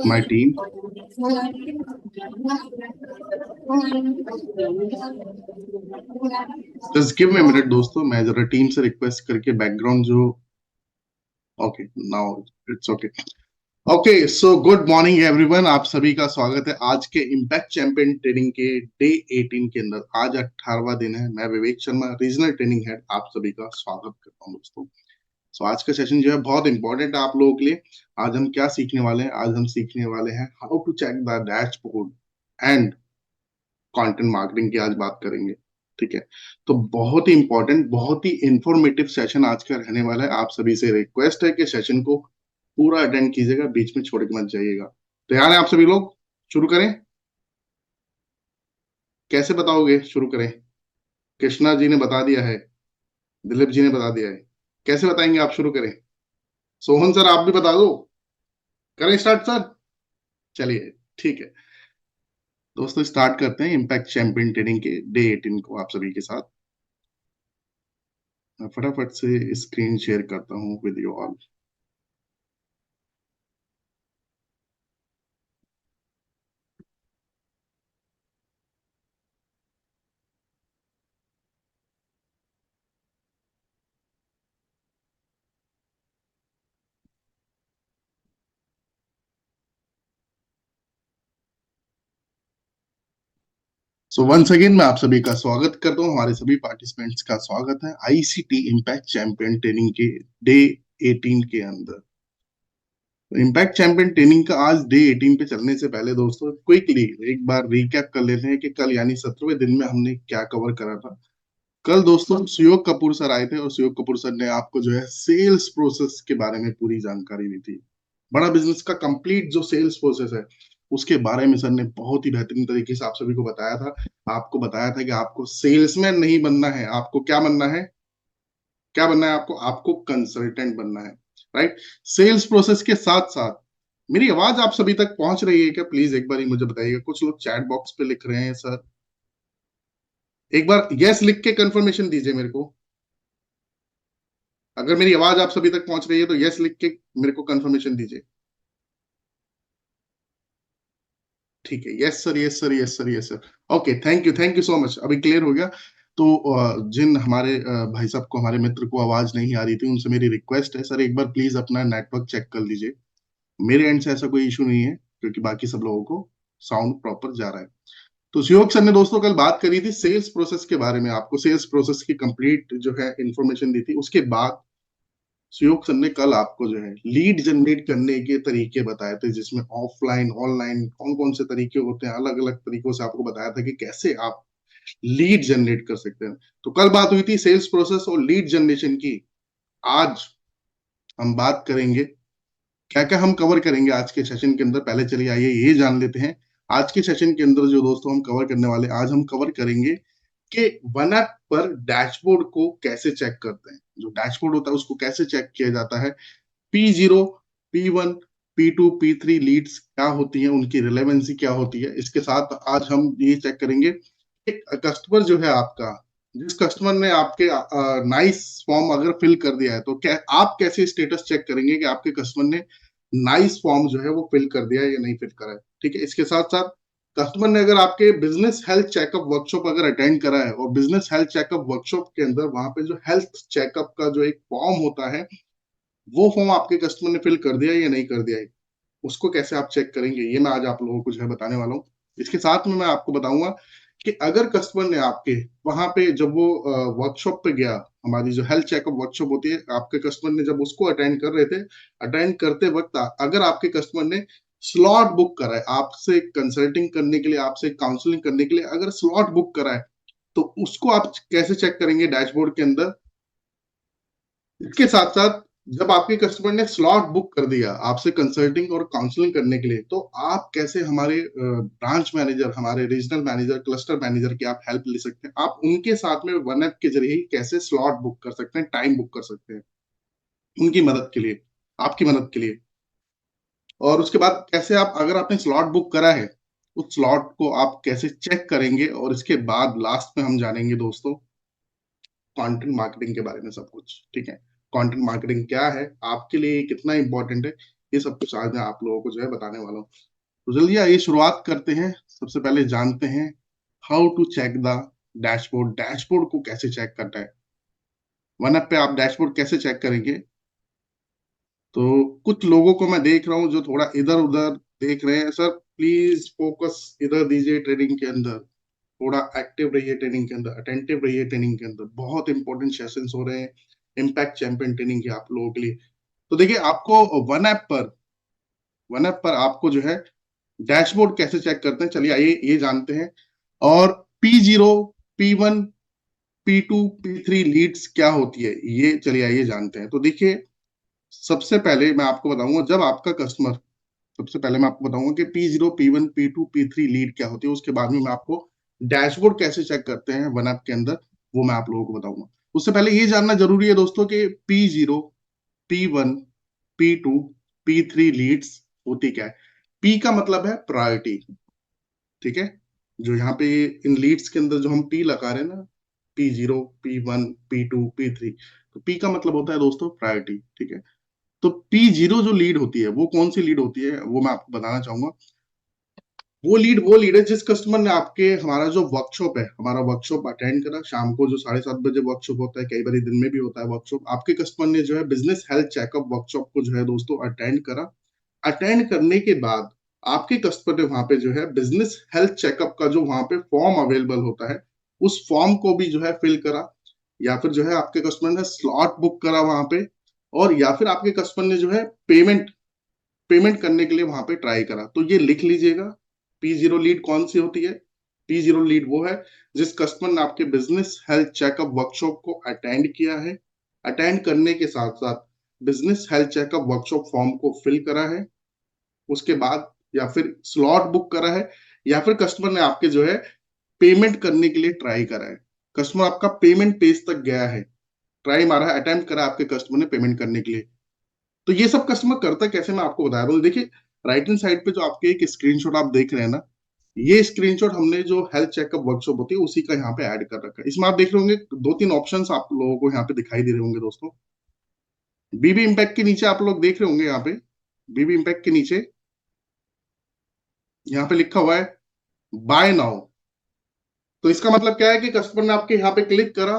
my team. Just give me a minute दोस्तों, मैं जरा टीम से रिक्वेस्ट करके बैकग्राउंड जो okay now it's okay. Okay so good morning everyone, आप सभी का स्वागत है आज के इम्पैक्ट चैंपियन ट्रेनिंग के डे 18 के अंदर। आज 18वां दिन है। मैं Vivek Sharma, regional training head, आप सभी का स्वागत करता हूं दोस्तों। सो आज का सेशन जो है बहुत इंपॉर्टेंट है आप लोगों के लिए। आज हम क्या सीखने वाले हैं? आज हम सीखने वाले हैं how to check the dashboard and content marketing की आज बात करेंगे। ठीक है, तो बहुत ही इंपॉर्टेंट, बहुत ही इंफॉर्मेटिव सेशन आज का रहने वाला है। आप सभी से रिक्वेस्ट है कि सेशन को पूरा अटेंड कीजिएगा, बीच में छोड़ के मत जाइएगा। तैयार हैं आप सभी लोग? शुरू करें? कैसे बताओगे शुरू करें? कृष्णा जी ने बता दिया है, दिलीप जी ने बता दिया है। कैसे बताएंगे आप? शुरू करें। सोहन सर आप भी बता दो। करें स्टार्ट सर? चलिए ठीक है दोस्तों, स्टार्ट करते हैं इम्पैक्ट चैंपियन ट्रेनिंग के डे 18 को आप सभी के साथ। मैं फटाफट से स्क्रीन शेयर करता हूँ with you all. So once again मैं आप सभी का स्वागत करता हूँ। हमारे सभी पार्टिसिपेंट्स का स्वागत है आईसीटी इम्पैक्ट चैंपियन ट्रेनिंग के डे 18 के अंदर। इम्पैक्ट चैंपियन ट्रेनिंग का आज डे 18 पे चलने से पहले दोस्तों क्विकली एक बार रिकैप कर लेते हैं कि कल यानी 17वें दिन में हमने क्या कवर करा था। कल दोस्तों सुयोग कपूर सर आए थे और सुयोग कपूर सर ने आपको जो है सेल्स प्रोसेस के बारे में पूरी जानकारी दी थी। बड़ा बिजनेस का कंप्लीट जो सेल्स प्रोसेस है उसके बारे में सर ने बहुत ही बेहतरीन तरीके से आप सभी को बताया था। आपको बताया था कि आपको सेल्समैन नहीं बनना है, आपको क्या बनना है? क्या बनना है आपको? आपको कंसल्टेंट बनना है, राइट? सेल्स प्रोसेस के साथ साथ मेरी आवाज आप सभी तक पहुंच रही है क्या? प्लीज एक बार ही मुझे बताइएगा। कुछ लोग चैट बॉक्स पे लिख रहे हैं सर, एक बार यस लिख के कंफर्मेशन दीजिए मेरे को। अगर मेरी आवाज आप सभी तक पहुंच रही है तो यस लिख के मेरे को कंफर्मेशन दीजिए। ठीक है, yes sir, yes sir, yes sir, yes sir. Okay, thank you so much, अभी क्लियर हो गया। तो जिन हमारे भाई साहब को, हमारे मित्र को आवाज नहीं आ रही थी, उनसे मेरी रिक्वेस्ट है सर एक बार प्लीज अपना नेटवर्क चेक कर लीजिए। मेरे एंड से ऐसा कोई इशू नहीं है क्योंकि बाकी सब लोगों को साउंड प्रॉपर जा रहा है। तो सुयोग सर ने दोस्तों कल बात करी थी सेल्स प्रोसेस के बारे में, आपको सेल्स प्रोसेस की कंप्लीट जो है इंफॉर्मेशन दी थी। उसके बाद सुयोग सर ने कल आपको जो है लीड जनरेट करने के तरीके बताए थे, जिसमें ऑफलाइन ऑनलाइन कौन कौन से तरीके होते हैं, अलग अलग तरीकों से आपको बताया था कि कैसे आप लीड जनरेट कर सकते हैं। तो कल बात हुई थी सेल्स प्रोसेस और लीड जनरेशन की। आज हम बात करेंगे क्या क्या हम कवर करेंगे आज के सेशन के अंदर। पहले चलिए आइए ये जान लेते हैं आज के सेशन के अंदर जो दोस्तों हम कवर करने वाले। आज हम कवर करेंगे कि वन ऐप पर डैशबोर्ड को कैसे चेक करते हैं। जो डैशबोर्ड होता है उसको कैसे चेक किया जाता है, P0, P1, P2, P3 Leeds क्या होती हैं, उनकी रिलेवेंसी क्या होती है। इसके साथ आज हम ये चेक करेंगे कि कस्टमर जो है आपका, जिस कस्टमर ने आपके नाइस फॉर्म अगर फिल कर दिया है तो क्या आप कैसे स्टेटस चेक करेंगे कि आपके कस्टमर ने नाइस फॉर्म जो है वो फिल कर दिया है या नहीं फिल करा है। ठीक है, इसके साथ साथ कस्टमर ने अगर आपके बिजनेस हेल्थ चेकअप वर्कशॉप अगर अटेंड करा है और बिजनेस हेल्थ चेकअप वर्कशॉप के अंदर वहां पे जो हेल्थ चेकअप का जो एक फॉर्म होता है वो फॉर्म आपके कस्टमर ने फिल कर दिया या नहीं कर दिया है, उसको कैसे आप चेक करेंगे, ये मैं आज आप लोगों को जो है बताने वाला हूँ। इसके साथ में मैं आपको बताऊंगा कि अगर कस्टमर ने आपके वहां पे जब वो वर्कशॉप पे गया, हमारी जो हेल्थ चेकअप वर्कशॉप होती है, आपके कस्टमर ने जब उसको अटेंड कर रहे थे, अटेंड करते वक्त अगर आपके कस्टमर ने स्लॉट बुक करा है आपसे कंसल्टिंग करने के लिए, आपसे काउंसलिंग करने के लिए अगर स्लॉट बुक करा है, तो उसको आप कैसे चेक करेंगे डैशबोर्ड के अंदर। इसके साथ साथ जब आपके कस्टमर ने स्लॉट बुक कर दिया आपसे कंसल्टिंग और काउंसलिंग करने के लिए, तो आप कैसे हमारे ब्रांच मैनेजर, हमारे रीजनल मैनेजर, क्लस्टर मैनेजर की आप हेल्प ले सकते हैं। आप उनके साथ में वन ऐप के जरिए ही कैसे स्लॉट बुक कर सकते हैं, टाइम बुक कर सकते हैं उनकी मदद के लिए, आपकी मदद के लिए। और उसके बाद कैसे आप, अगर आपने स्लॉट बुक करा है, उस स्लॉट को आप कैसे चेक करेंगे। और इसके बाद लास्ट में हम जानेंगे दोस्तों कंटेंट मार्केटिंग के बारे में सब कुछ। ठीक है, कंटेंट मार्केटिंग क्या है, आपके लिए कितना इंपॉर्टेंट है, ये सब कुछ आज मैं आप लोगों को जो है बताने वाला हूँ। तो चलिए आइए शुरुआत करते हैं। सबसे पहले जानते हैं how to check the dashboard. Dashboard को कैसे चेक करना है। वन ऐप पे आप डैशबोर्ड कैसे चेक करेंगे। तो कुछ लोगों को मैं देख रहा हूँ जो थोड़ा इधर उधर देख रहे हैं। सर प्लीज फोकस इधर दीजिए, ट्रेडिंग के अंदर थोड़ा एक्टिव रहिए, ट्रेनिंग के अंदर अटेंटिव रहिए, ट्रेनिंग के अंदर बहुत इंपॉर्टेंट सेशंस हो रहे हैं इम्पैक्ट चैंपियन ट्रेनिंग के आप लोगों के लिए। तो देखिए आपको वन ऐप पर आपको जो है डैशबोर्ड कैसे चेक करते हैं, चलिए आइए ये जानते हैं। और P0, P1, P2, P3 Leeds क्या होती है, ये चलिए आइए जानते हैं। तो देखिए सबसे पहले मैं आपको बताऊंगा, जब आपका कस्टमर, सबसे पहले मैं आपको बताऊंगा कि P0, P1, P2, P3 lead क्या होती है। उसके बाद में मैं आपको डैशबोर्ड कैसे चेक करते हैं वन ऐप के अंदर, वो मैं आप लोगों को बताऊंगा। उससे पहले ये जानना जरूरी है दोस्तों कि P0, P1, P2, P3 Leeds होती क्या है। P का मतलब है प्रायोरिटी, ठीक है। जो यहाँ पे इन लीड्स के अंदर जो हम P लगा रहे हैं ना, P0, P1, P2, P3, तो P का मतलब होता है दोस्तों प्रायोरिटी, ठीक है। तो P0 जो लीड होती है वो कौन सी लीड होती है, वो मैं आपको बताना चाहूंगा। वो लीड है जिस कस्टमर ने आपके, हमारा जो वर्कशॉप है, हमारा वर्कशॉप अटेंड करा शाम को, जो 7:30 बजे वर्कशॉप होता है, कई बार दिन में भी होता है वर्कशॉप। आपके कस्टमर ने जो है बिजनेस हेल्थ चेकअप वर्कशॉप को जो है दोस्तों अटेंड करा। अटेंड करने के बाद आपके कस्टमर ने वहां पे जो है बिजनेस हेल्थ चेकअप का जो वहां पे फॉर्म अवेलेबल होता है, उस फॉर्म को भी जो है फिल करा। या फिर जो है आपके कस्टमर ने स्लॉट बुक करा वहां पे, और या फिर आपके कस्टमर ने जो है पेमेंट पेमेंट करने के लिए वहां पे ट्राई करा। तो ये लिख लीजिएगा, P0 लीड कौन सी होती है। P0 लीड वो है जिस कस्टमर ने आपके बिजनेस हेल्थ चेकअप वर्कशॉप को अटेंड किया है, अटेंड करने के साथ साथ business health checkup workshop form को फिल करा है, उसके बाद या फिर स्लॉट बुक करा है, या फिर कस्टमर ने आपके जो है पेमेंट करने के लिए ट्राई करा है। कस्टमर आपका पेमेंट पेज तक गया है, ट्राई मारा है, अटेम्प्ट करा आपके कस्टमर ने पेमेंट करने के लिए। तो ये सब कस्टमर करता है कैसे, मैं आपको बता रहा हूँ। देखिए राइट हैंड साइड पे जो आपके एक स्क्रीनशॉट आप देख रहे हैं ना, ये स्क्रीनशॉट हमने जो हेल्थ चेकअप वर्कशॉप होती है उसी का यहाँ पे ऐड कर रखा है। इसमें आप देख रहे होंगे दो तीन ऑप्शंस आप लोगों को यहाँ पे दिखाई दे रहे होंगे दोस्तों। बीबी इम्पैक्ट के नीचे आप लोग देख रहे होंगे, यहाँ पे बीबी इम्पैक्ट के नीचे यहाँ पे लिखा हुआ है बाय नाउ। तो इसका मतलब क्या है कि कस्टमर ने आपके यहाँ पे क्लिक करा,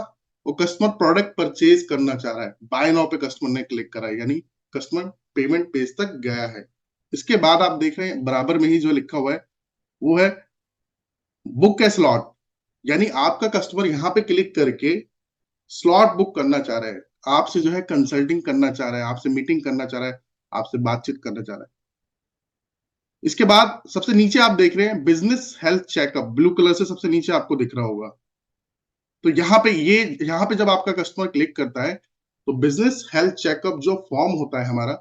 और कस्टमर प्रोडक्ट परचेज करना चाह रहा है। बाय नाउ पे कस्टमर ने क्लिक करा, यानी कस्टमर पेमेंट पेज तक गया है। इसके बाद आप देख रहे हैं बराबर में ही जो लिखा हुआ है वो है बुक ए स्लॉट, यानी आपका कस्टमर यहाँ पे क्लिक करके स्लॉट बुक करना चाह रहा है, आपसे जो है कंसल्टिंग करना चाह रहा है, आपसे मीटिंग करना चाह रहा है, आपसे बातचीत करना चाह रहा है। इसके बाद सबसे नीचे आप देख रहे हैं business health checkup, blue colour से सबसे नीचे आपको दिख रहा होगा। तो यहाँ पे जब आपका कस्टमर क्लिक करता है तो बिजनेस हेल्थ चेकअप जो फॉर्म होता है हमारा,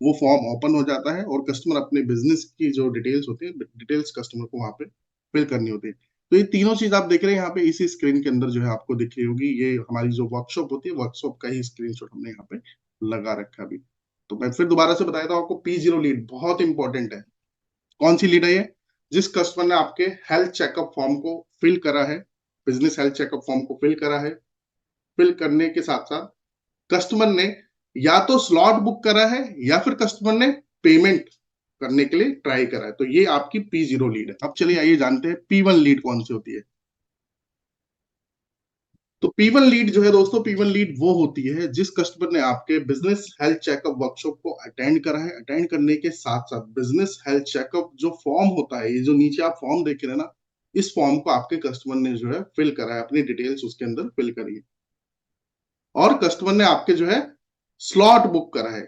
वो फॉर्म ओपन हो जाता है, और कस्टमर अपने बिजनेस की जो डिटेल्स होती है, डिटेल्स कस्टमर को वहां पे फिल करनी होती है। तो ये तीनों चीज आप देख रहे हैं यहाँ पे इसी स्क्रीन के अंदर जो है आपको दिख रही होगी। ये हमारी जो वर्कशॉप होती है, वर्कशॉप का ही स्क्रीनशॉट हमने यहाँ पे लगा रखा है अभी। तो मैं फिर दोबारा से बताया था आपको, P0 लीड बहुत इंपॉर्टेंट है। कौन सी लीड है ये, जिस कस्टमर ने आपके हेल्थ चेकअप फॉर्म को फिल करा है, बिजनेस हेल्थ चेकअप फॉर्म को फिल करा है, फिल करने के साथ साथ कस्टमर ने या तो स्लॉट बुक करा है, या फिर कस्टमर ने पेमेंट करने के लिए ट्राई करा है। तो ये आपकी P0 लीड है। अब चलिए आइए जानते हैं P1 लीड कौन सी होती है। तो P1 लीड जो है दोस्तों, P1 लीड वो होती है जिस कस्टमर ने आपके बिजनेस हेल्थ चेकअप वर्कशॉप को अटेंड करा है, अटेंड करने के साथ साथ बिजनेस हेल्थ चेकअप जो फॉर्म होता है, ये जो नीचे आप फॉर्म देख रहे हैं ना, इस फॉर्म को आपके कस्टमर ने जो है फिल करा है, अपनी डिटेल्स उसके अंदर फिल करी है, और कस्टमर ने आपके जो है स्लॉट बुक करा है।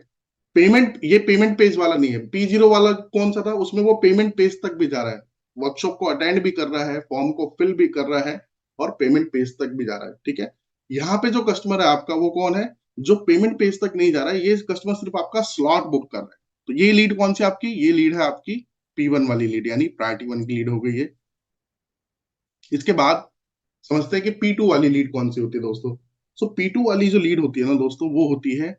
पेमेंट, ये पेमेंट पेज वाला नहीं है। P0 वाला कौन सा था, उसमें वो पेमेंट पेज तक भी जा रहा है, वर्कशॉप को अटेंड भी कर रहा है, फॉर्म को फिल भी कर रहा है, और पेमेंट पेज तक भी जा रहा है, ठीक है। यहाँ पे जो कस्टमर है आपका वो कौन है, जो पेमेंट पेज तक नहीं जा रहा है, ये कस्टमर सिर्फ आपका स्लॉट बुक कर रहा है। तो ये लीड कौन सी आपकी, ये लीड है आपकी P1 वाली लीड, यानी प्रायोरिटी 1 की लीड हो गई है। इसके बाद समझते हैं कि P2 वाली लीड कौन सी होती है दोस्तों। सो P2 वाली जो लीड होती है ना दोस्तों, वो होती है,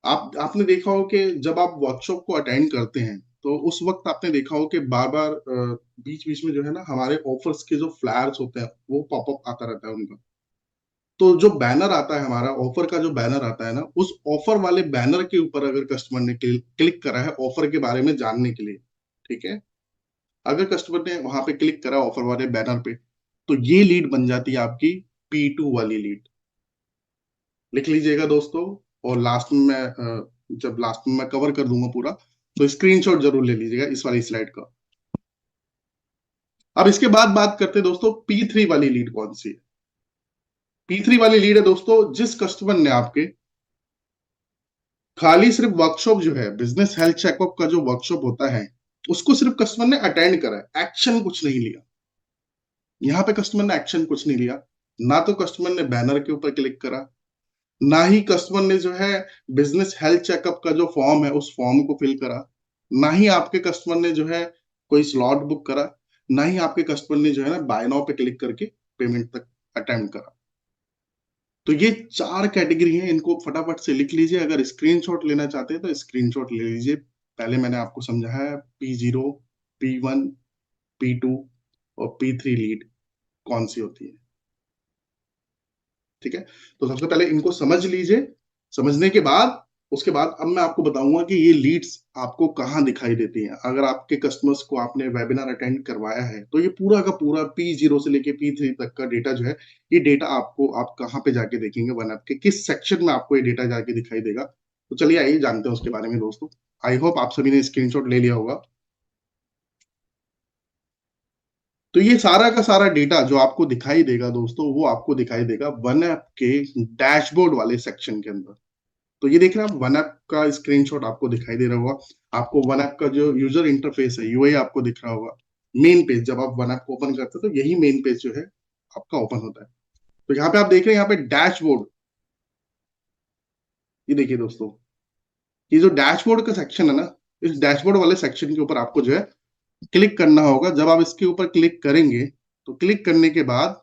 आपने देखा हो कि जब आप वर्कशॉप को अटेंड करते हैं, तो उस वक्त आपने देखा हो कि बार बार बीच बीच में जो है ना, हमारे ऑफर्स के जो फ्लैर्स होते हैं वो पॉपअप आता रहता है उनका। तो जो बैनर आता है हमारा, ऑफर का जो बैनर आता है ना, उस ऑफर वाले बैनर के ऊपर अगर कस्टमर ने क्लिक करा है ऑफर के बारे में जानने के लिए, ठीक है, अगर कस्टमर ने वहां पे क्लिक करा ऑफर वाले बैनर पे, तो ये लीड बन जाती है आपकी P2 वाली लीड। लिख लीजिएगा दोस्तों। और लास्ट में मैं जब लास्ट में मैं कवर कर दूंगा पूरा, तो स्क्रीनशॉट जरूर ले लीजिएगा इस वाली स्लाइड का। अब इसके बाद बात करते हैं दोस्तों P3 वाली लीड कौन सी है। P3 वाली लीड है दोस्तों जिस कस्टमर ने आपके खाली सिर्फ वर्कशॉप जो है, बिजनेस हेल्थ चेकअप का जो वर्कशॉप होता है, उसको सिर्फ कस्टमर ने अटेंड करा है, एक्शन कुछ नहीं लिया। यहाँ पे कस्टमर ने एक्शन कुछ नहीं लिया, ना तो कस्टमर ने बैनर के ऊपर क्लिक करा, ना ही कस्टमर ने जो है बिजनेस हेल्थ चेकअप का जो फॉर्म है उस फॉर्म को फिल करा, ना ही आपके कस्टमर ने जो है कोई स्लॉट बुक करा, ना ही आपके कस्टमर ने जो है ना बाय नाउ पे क्लिक करके पेमेंट तक अटेम्प्ट करा। तो ये 4 कैटेगरी हैं, इनको फटाफट से लिख लीजिए। अगर स्क्रीनशॉट लेना चाहते हैं तो स्क्रीनशॉट ले लीजिए। पहले मैंने आपको समझाया है P0, P1, P2 और P3 लीड कौन सी होती है, ठीक है। तो सबसे पहले इनको समझ लीजिए। समझने के बाद उसके बाद अब मैं आपको बताऊंगा कि ये लीड्स आपको कहाँ दिखाई देती हैं। अगर आपके कस्टमर्स को आपने वेबिनार अटेंड करवाया है तो ये पूरा का पूरा P0 से लेके P3 तक का डेटा जो है, ये डेटा आपको आप कहाँ पे जाके देखेंगे, वन ऐप के किस सेक्शन में आपको ये डेटा जाके दिखाई देगा। तो चलिए आइए जानते हैं उसके बारे में दोस्तों। आई होप आप सभी ने स्क्रीनशॉट ले लिया होगा। तो ये सारा का सारा डेटा जो आपको दिखाई देगा दोस्तों, वो आपको दिखाई देगा वन ऐप के डैशबोर्ड वाले सेक्शन के अंदर। तो ये देख रहे हैं आप, वन ऐप का स्क्रीनशॉट आपको दिखाई दे रहा होगा। आपको वन ऐप का जो यूजर इंटरफेस है, यूआई आपको दिख रहा होगा। मेन पेज जब आप वन ऐप को ओपन करते हो तो यही मेन पेज जो है आपका ओपन होता है। तो यहाँ पे आप देख रहे हैं, यहाँ पे डैशबोर्ड, ये देखिए दोस्तों, ये जो डैशबोर्ड का सेक्शन है ना, इस डैशबोर्ड वाले सेक्शन के ऊपर आपको जो है क्लिक करना होगा। जब आप इसके ऊपर क्लिक करेंगे तो क्लिक करने के बाद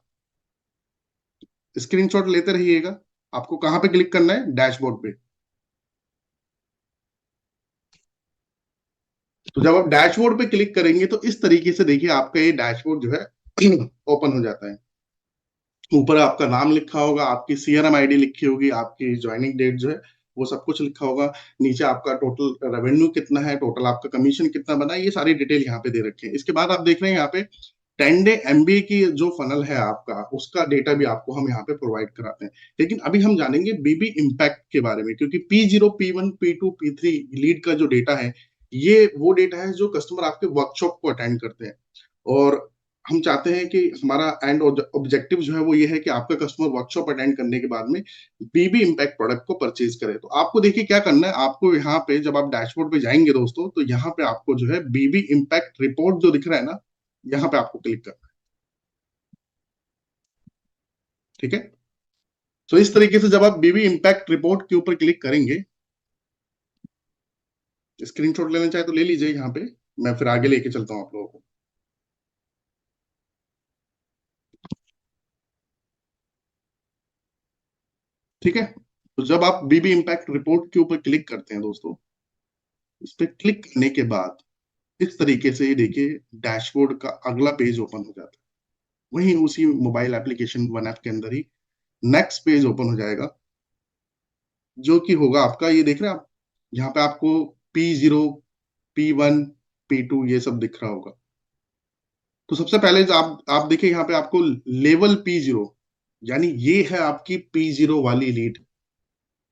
स्क्रीनशॉट लेते रहिएगा। आपको कहाँ पे क्लिक करना है, डैशबोर्ड पे। तो जब आप डैशबोर्ड पे क्लिक करेंगे तो इस तरीके से देखिए आपका ये डैशबोर्ड जो है ओपन हो जाता है। ऊपर आपका नाम लिखा होगा, आपकी सीआरएम आईडी लिखी होगी, आपकी ज्वाइनिंग डेट जो है वो सब कुछ लिखा होगा। नीचे आपका टोटल रेवेन्यू कितना है, टोटल आपका कमीशन कितना बना है, ये सारी डिटेल यहाँ पे दे रखे हैं। इसके बाद आप देख रहे हैं यहाँ पे 10 डे एमबीए की जो फनल है आपका, उसका डेटा भी आपको हम यहाँ पे प्रोवाइड कराते हैं। लेकिन अभी हम जानेंगे बीबी इम्पैक्ट के बारे में, क्योंकि P0, P1, P2, P3 lead का जो डेटा है, ये वो डेटा है जो कस्टमर आपके वर्कशॉप को अटेंड करते हैं। और हम चाहते हैं कि हमारा एंड ऑब्जेक्टिव जो है वो ये है कि आपका कस्टमर वर्कशॉप अटेंड करने के बाद में बीबी इम्पैक्ट प्रोडक्ट को परचेज करे। तो आपको देखिए क्या करना है, आपको यहाँ पे जब आप डैशबोर्ड पे जाएंगे दोस्तों, तो यहाँ पे आपको जो है बीबी इम्पैक्ट रिपोर्ट जो दिख रहा है ना, यहाँ पे आपको क्लिक करना है, ठीक है। तो इस तरीके से जब आप बीबी इम्पैक्ट रिपोर्ट के ऊपर क्लिक करेंगे, स्क्रीनशॉट लेना चाहे तो ले लीजिए यहाँ पे, मैं फिर आगे लेके चलता हूँ आप लोगों को, ठीक है। तो जब आप बीबी इम्पैक्ट रिपोर्ट के ऊपर क्लिक करते हैं दोस्तों, इस पर क्लिक करने के बाद इस तरीके से ये देखिए डैशबोर्ड का अगला पेज ओपन हो जाता है। वहीं उसी मोबाइल एप्लीकेशन वन ऐप के अंदर ही नेक्स्ट पेज ओपन हो जाएगा, जो कि होगा आपका, ये देख रहे हैं आप, यहाँ पे आपको P0, P1, P2 ये सब दिख रहा होगा। तो सबसे पहले जो आप देखिए यहाँ पे आपको लेवल P0, यानी ये है आपकी P0 वाली लीड।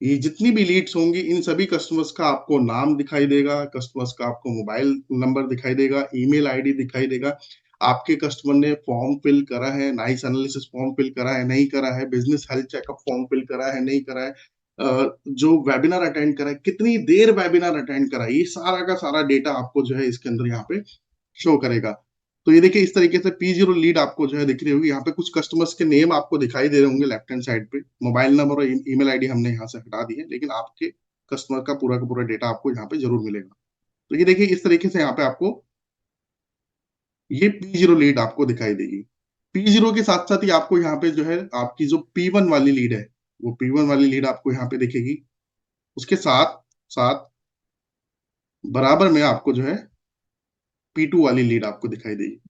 ये जितनी भी लीड्स होंगी इन सभी कस्टमर्स का आपको नाम दिखाई देगा, कस्टमर्स का आपको मोबाइल नंबर दिखाई देगा, ईमेल आईडी दिखाई देगा। आपके कस्टमर ने फॉर्म फिल करा है, नाइस एनालिसिस फॉर्म फिल करा है, नहीं करा है, business health checkup form fill करा है, नहीं करा है, जो वेबिनार अटेंड करा है, कितनी देर वेबिनार अटेंड करा है, ये सारा का सारा डेटा आपको जो है इसके अंदर यहाँ पे शो करेगा। तो ये देखिए इस तरीके से P0 लीड आपको जो है दिख रही होगी। यहाँ पे कुछ कस्टमर्स के नेम आपको दिखाई दे रहे होंगे लेफ्ट हैंड साइड पे। मोबाइल नंबर और ईमेल आईडी हमने यहाँ से हटा दी है, लेकिन आपके कस्टमर का पूरा डेटा आपको यहाँ पे जरूर मिलेगा। तो ये देखिए इस तरीके से यहाँ पे आपको ये P0 लीड आपको दिखाई देगी। P0 के साथ साथ ही आपको यहाँ पे जो है आपकी जो P1 वाली लीड है, वो P1 वाली लीड आपको यहाँ पे दिखेगी। उसके साथ साथ बराबर में आपको जो है P2 वाली लीड आपको दिखाई देगी।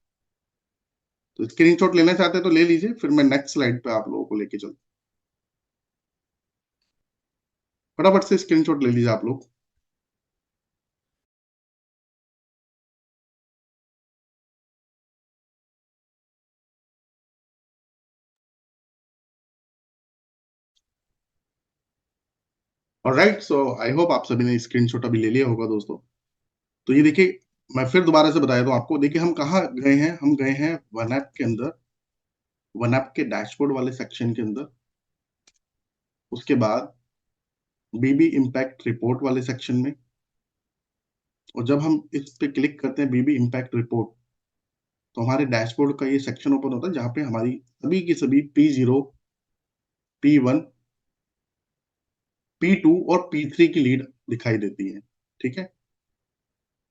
तो स्क्रीनशॉट लेना चाहते हैं तो ले लीजिए, फिर मैं नेक्स्ट स्लाइड पे आप लोगों को लेके चलता हूँ। फटाफट से स्क्रीनशॉट ले लीजिए आप लोग। ऑलराइट, सो आई होप आप सभी ने स्क्रीनशॉट अभी ले लिया होगा दोस्तों। तो ये देखिए, मैं फिर दोबारा से बता देता हूँ आपको। देखिए हम कहाँ गए हैं, हम गए हैं वन ऐप के अंदर, वन ऐप के डैशबोर्ड वाले सेक्शन के अंदर। उसके बाद बीबी इम्पैक्ट रिपोर्ट वाले सेक्शन में। और जब हम इस पे क्लिक करते हैं बीबी इम्पैक्ट रिपोर्ट, तो हमारे डैशबोर्ड का ये सेक्शन ओपन होता है जहाँ पे हमारी सभी की सभी P0, P1, P2 और P3 की लीड दिखाई देती है। ठीक है,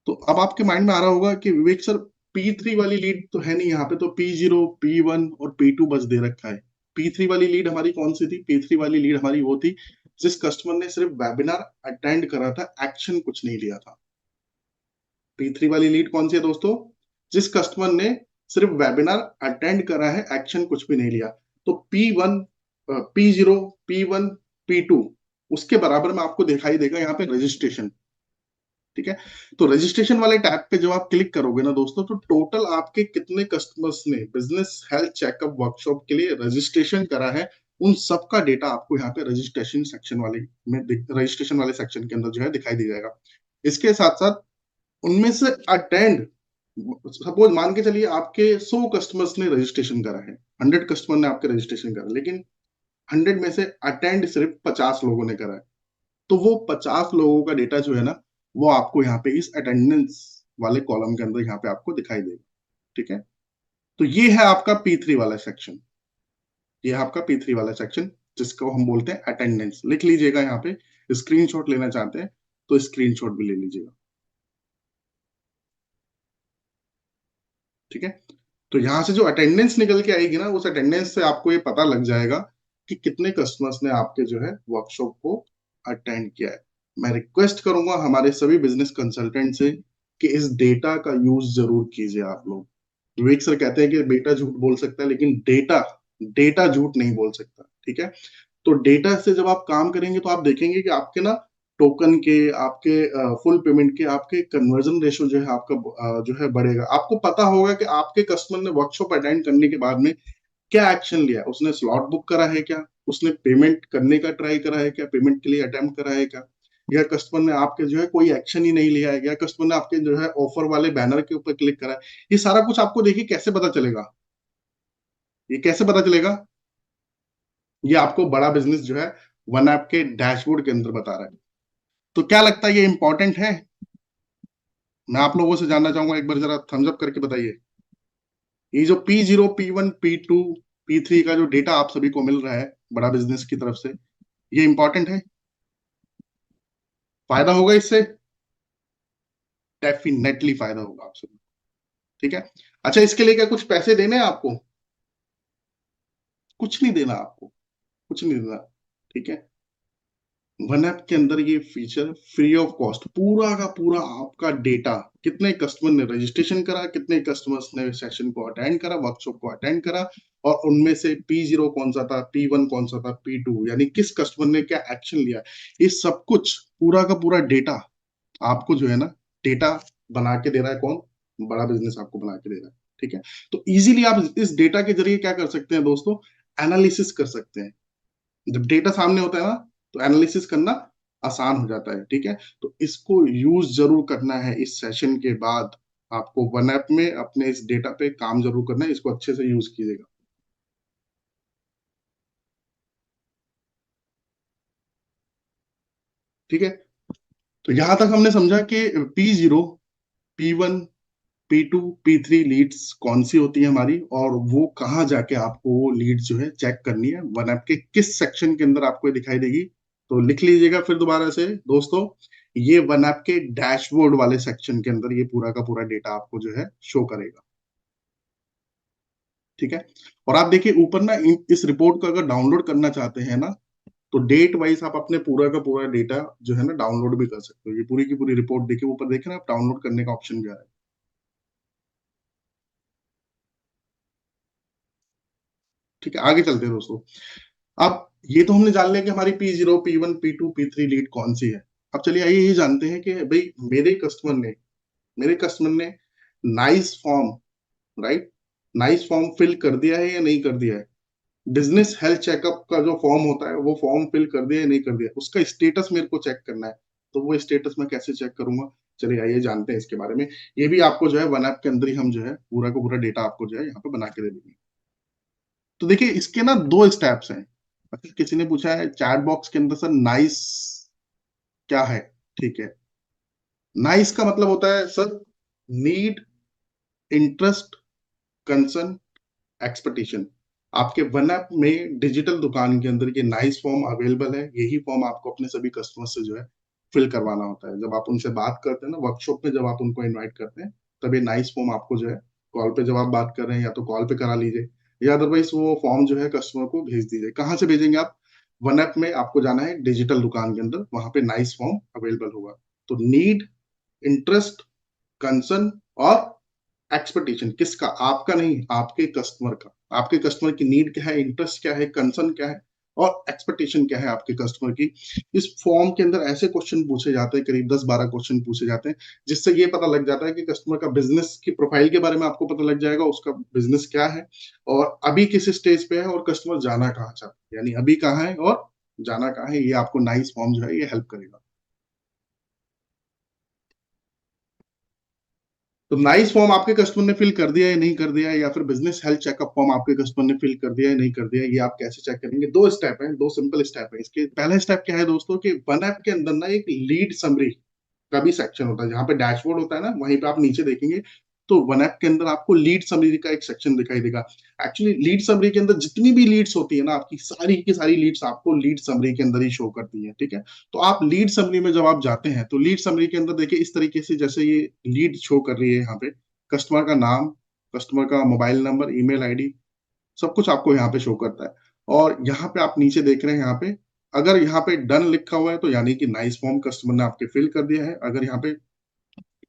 तो अब आपके माइंड में आ रहा होगा कि विवेक सर, P3 वाली लीड तो है नहीं यहाँ पे, तो P0, P1 और P2 बस दे रखा है। P3 वाली लीड हमारी कौन सी थी? P3 वाली लीड हमारी वो थी जिस कस्टमर ने सिर्फ वेबिनार अटेंड करा था, एक्शन कुछ नहीं लिया था। P3 वाली लीड कौन सी है दोस्तों? जिस कस्टमर ने सिर्फ वेबिनार अटेंड करा है, एक्शन कुछ भी नहीं लिया। तो P1, P0, P1, P2 उसके बराबर में आपको दिखाई देगा यहाँ पे रजिस्ट्रेशन। ठीक है, तो रजिस्ट्रेशन वाले टैब पे जब आप क्लिक करोगे ना दोस्तों, तो टोटल आपके कितने कस्टमर्स ने बिजनेस हेल्थ चेकअप वर्कशॉप के लिए रजिस्ट्रेशन करा है, उन सब का डेटा आपको यहाँ पे रजिस्ट्रेशन सेक्शन वाले में, रजिस्ट्रेशन वाले सेक्शन के अंदर जो है दिखाई दे जाएगा। इसके साथ साथ उनमें से अटेंड, सपोज मान के चलिए आपके 100 कस्टमर्स ने रजिस्ट्रेशन करा है, 100 कस्टमर ने आपके रजिस्ट्रेशन करा, लेकिन 100 में से अटेंड सिर्फ 50 लोगों ने करा है। तो वो 50 लोगों का डेटा जो है ना, वो आपको यहाँ पे इस अटेंडेंस वाले कॉलम के अंदर यहाँ पे आपको दिखाई देगा। ठीक है, तो ये है आपका P3 वाला सेक्शन, ये है आपका P3 वाला सेक्शन जिसको हम बोलते हैं अटेंडेंस। लिख लीजिएगा यहाँ पे, स्क्रीनशॉट लेना चाहते हैं तो स्क्रीनशॉट भी ले लीजिएगा। ठीक है, तो यहां से जो अटेंडेंस निकल के आएगी ना, उस अटेंडेंस से आपको ये पता लग जाएगा कि कितने कस्टमर्स ने आपके जो है वर्कशॉप को अटेंड किया है। मैं रिक्वेस्ट करूंगा हमारे सभी बिजनेस कंसल्टेंट से कि इस डेटा का यूज जरूर कीजिए आप लोग। विवेक सर कहते हैं कि बेटा झूठ बोल सकता है, लेकिन डेटा, डेटा झूठ नहीं बोल सकता। ठीक है, तो डेटा से जब आप काम करेंगे तो आप देखेंगे कि आपके ना टोकन के, आपके फुल पेमेंट के, आपके कन्वर्जन रेशो जो है आपका जो है बढ़ेगा। आपको पता होगा कि आपके कस्टमर ने वर्कशॉप अटेंड करने के बाद में क्या एक्शन लिया है। उसने स्लॉट बुक करा है क्या, उसने पेमेंट करने का ट्राई करा है क्या, पेमेंट के लिए अटेम्प्ट करा है क्या, या कस्टमर ने आपके जो है कोई एक्शन ही नहीं लिया है, या कस्टमर ने आपके जो है ऑफर वाले बैनर के ऊपर क्लिक करा है। ये सारा कुछ आपको देखिए कैसे पता चलेगा, ये कैसे पता चलेगा? ये आपको बड़ा बिजनेस जो है वन ऐप के डैशबोर्ड के अंदर बता रहा है। तो क्या लगता है ये इंपॉर्टेंट है? मैं आप लोगों से जानना चाहूंगा, एक बार जरा थम्स अप करके बताइए। ये जो P0, P1, P2, P3 का जो डेटा आप सभी को मिल रहा है बड़ा बिजनेस की तरफ से, ये इंपॉर्टेंट है? फायदा होगा इससे? डेफिनेटली फायदा होगा आप सभी। ठीक है, अच्छा इसके लिए क्या कुछ पैसे देने हैं आपको? कुछ नहीं देना आपको, कुछ नहीं देना। ठीक है, वन ऐप के अंदर ये फीचर फ्री ऑफ कॉस्ट, पूरा का पूरा आपका डेटा, कितने कस्टमर ने रजिस्ट्रेशन करा, कितने कस्टमर्स ने सेशन को अटेंड करा, वर्कशॉप को अटेंड करा, और उनमें से P0 कौन सा था, P1 कौन सा था, P2 यानी किस कस्टमर ने क्या एक्शन लिया, ये सब कुछ पूरा का पूरा डेटा आपको जो है ना, डेटा बना के दे रहा है कौन? बड़ा बिजनेस आपको बना के दे रहा है। ठीक है, तो इजीली आप इस डेटा के जरिए क्या कर सकते हैं दोस्तों? एनालिसिस कर सकते हैं। जब डेटा सामने होता है ना, तो एनालिसिस करना आसान हो जाता है। ठीक है, तो इसको यूज जरूर करना है। इस सेशन के बाद आपको वन ऐप में अपने इस डेटा पे काम जरूर करना है, इसको अच्छे से यूज कीजिएगा। ठीक है, तो यहां तक हमने समझा कि P0, P1, P2, P3 Leeds कौन सी होती है हमारी, और वो कहाँ जाके आपको वो लीड जो है चेक करनी है, वन ऐप के किस सेक्शन के अंदर आपको ये दिखाई देगी। तो लिख लीजिएगा फिर दोबारा से दोस्तों, ये वन ऐप के डैशबोर्ड वाले सेक्शन के अंदर ये पूरा का पूरा डेटा आपको जो है शो करेगा। ठीक है, और आप देखिए ऊपर ना, इस रिपोर्ट को अगर डाउनलोड करना चाहते हैं ना, तो डेट वाइज आप अपने पूरा का पूरा डेटा जो है ना डाउनलोड भी कर सकते हो। ये पूरी की पूरी रिपोर्ट देखिए, ऊपर देखे ना आप, डाउनलोड करने का ऑप्शन भी आ रहा है। ठीक है, आगे चलते हैं दोस्तों। अब ये तो हमने जान लिया कि हमारी P0, P1, P2, P3 lead कौन सी है। अब चलिए आइए ये जानते हैं कि भाई मेरे कस्टमर ने nice form, right, nice form fill कर दिया है या नहीं कर दिया है। बिजनेस हेल्थ चेकअप का जो फॉर्म होता है वो फॉर्म फिल कर दिया या नहीं कर दिया, उसका स्टेटस मेरे को चेक करना है। तो वो स्टेटस मैं कैसे चेक करूंगा, चलिए आइए जानते हैं इसके बारे में। ये भी आपको जो है वन ऐप के अंदर ही हम जो है पूरा का पूरा डेटा आपको जो है यहाँ पे बना के दे देंगे। तो देखिए इसके ना दो स्टेप्स हैं। अगर किसी ने पूछा है चैट बॉक्स के अंदर सर नाइस क्या है, ठीक है। नाइस का मतलब होता है sir need, interest, concern, expectation. आपके वन ऐप में डिजिटल दुकान के अंदर ये नाइस फॉर्म अवेलेबल है। यही फॉर्म आपको अपने सभी कस्टमर से जो है फिल करवाना होता है। जब आप उनसे बात करते हैं ना वर्कशॉप में, जब आप उनको इनवाइट करते हैं, तब ये नाइस फॉर्म आपको जो है कॉल पे, जब आप बात कर रहे हैं या तो कॉल पे करा लीजिए, या अदरवाइज वो फॉर्म जो है कस्टमर को भेज दीजिए। कहाँ से भेजेंगे आप, वन ऐप में आपको जाना है डिजिटल दुकान के अंदर, वहां पे नाइस फॉर्म अवेलेबल होगा। तो नीड, इंटरेस्ट, कंसर्न और एक्सपेक्टेशन किसका, आपका नहीं, आपके कस्टमर का। आपके कस्टमर की नीड क्या है, इंटरेस्ट क्या है, कंसर्न क्या है और एक्सपेक्टेशन क्या है आपके कस्टमर की। इस फॉर्म के अंदर ऐसे क्वेश्चन पूछे जाते हैं, करीब 10-12 क्वेश्चन पूछे जाते हैं, जिससे ये पता लग जाता है कि कस्टमर का बिजनेस की प्रोफाइल के बारे में आपको पता लग जाएगा, उसका बिजनेस क्या है और अभी किस स्टेज पे है और कस्टमर जाना कहाँ चाहता है, यानी अभी कहाँ है और जाना कहाँ है। ये आपको नाइस फॉर्म जो है ये हेल्प करेगा। तो नाइस फॉर्म आपके कस्टमर ने फिल कर दिया या नहीं कर दिया, या फिर बिजनेस हेल्थ चेकअप फॉर्म आपके कस्टमर ने फिल कर दिया या नहीं कर दिया, ये आप कैसे चेक करेंगे। दो स्टेप है, दो सिंपल स्टेप है इसके। पहला स्टेप क्या है दोस्तों, कि वन ऐप के अंदर ना एक लीड समरी का भी सेक्शन होता है। जहाँ पे डैशबोर्ड होता है ना, वहीं पे आप नीचे देखेंगे तो वन ऐप के अंदर आपको लीड समरी का एक सेक्शन दिखाई देगा। एक्चुअली लीड समरी के अंदर जितनी भी लीड्स होती है ना, आपकी सारी की सारी लीड्स आपको लीड समरी के अंदर ही शो करती है, ठीक है। तो आप लीड समरी में जब आप जाते हैं तो लीड समरी के अंदर देखिए इस तरीके से, जैसे ये लीड शो कर रही है यहाँ पे, कस्टमर का नाम, कस्टमर का मोबाइल नंबर, ईमेल आईडी, सब कुछ आपको यहाँ पे शो करता है। और यहाँ पे आप नीचे देख रहे हैं, यहाँ पे अगर यहाँ पे डन लिखा हुआ है तो यानी कि नाइस फॉर्म कस्टमर ने आपके फिल कर दिया है। अगर यहाँ पे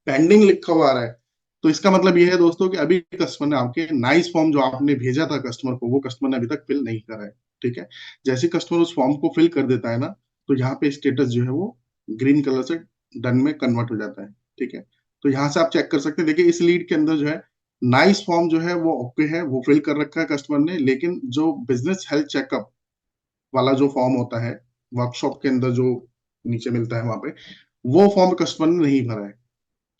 पेंडिंग लिखा हुआ आ रहा है तो इसका मतलब ये है दोस्तों कि अभी कस्टमर ने आपके नाइस फॉर्म जो आपने भेजा था कस्टमर को, वो कस्टमर ने अभी तक फिल नहीं करा है, ठीक है। जैसे कस्टमर उस फॉर्म को फिल कर देता है ना, तो यहाँ पे स्टेटस जो है वो ग्रीन कलर से डन में कन्वर्ट हो जाता है, ठीक है। तो यहाँ से आप चेक कर सकते हैं। देखिए इस लीड के अंदर जो है नाइस फॉर्म जो है वो ओके है, वो फिल कर रखा है कस्टमर ने, लेकिन जो बिजनेस हेल्थ चेकअप वाला जो फॉर्म होता है वर्कशॉप के अंदर जो नीचे मिलता है वहां पे, वो फॉर्म कस्टमर ने नहीं भरा है,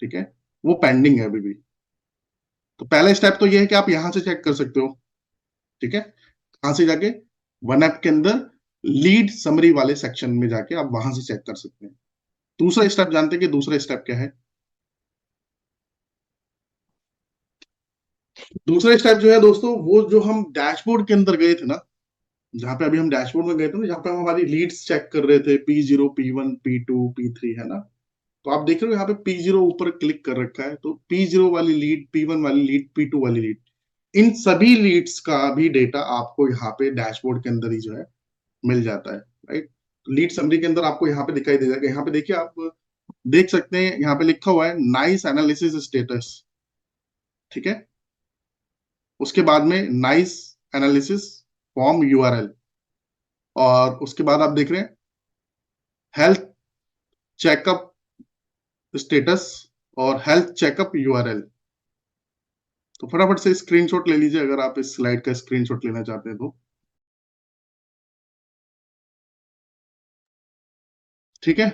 ठीक है। वो पेंडिंग है अभी भी। तो पहला स्टेप तो ये है कि आप यहां से चेक कर सकते हो, ठीक है। कहां से जाके, वन ऐप के अंदर लीड समरी वाले सेक्शन में जाके आप वहां से चेक कर सकते हैं। दूसरा स्टेप जानते हैं कि दूसरा स्टेप क्या है। दूसरा स्टेप जो है दोस्तों, वो जो हम डैशबोर्ड के अंदर गए थे ना, जहां पे अभी हम डैशबोर्ड में गए थे ना, जहां पे हम हमारी लीड्स चेक कर रहे थे, P0, P1, P2, P3, है ना। तो आप देख रहे हो यहाँ पे P0 ऊपर क्लिक कर रखा है, तो P0 वाली लीड, P1 वाली लीड, P2 वाली लीड, इन सभी लीड्स का भी डेटा आपको यहाँ पे डैशबोर्ड के अंदर ही जो है मिल जाता है, राइट। लीड समरी के अंदर आपको यहाँ पे दिखाई दे जाएगा। यहाँ पे देखिए आप देख सकते हैं, यहाँ पे लिखा हुआ है नाइस एनालिसिस स्टेटस, ठीक है। उसके बाद में नाइस एनालिसिस फॉर्म यूआरएल, और उसके बाद आप देख रहे हैं हेल्थ चेकअप स्टेटस और हेल्थ चेकअप यूआरएल। तो फटाफट से स्क्रीनशॉट ले लीजिए अगर आप इस स्लाइड का स्क्रीनशॉट लेना चाहते हैं तो, ठीक है।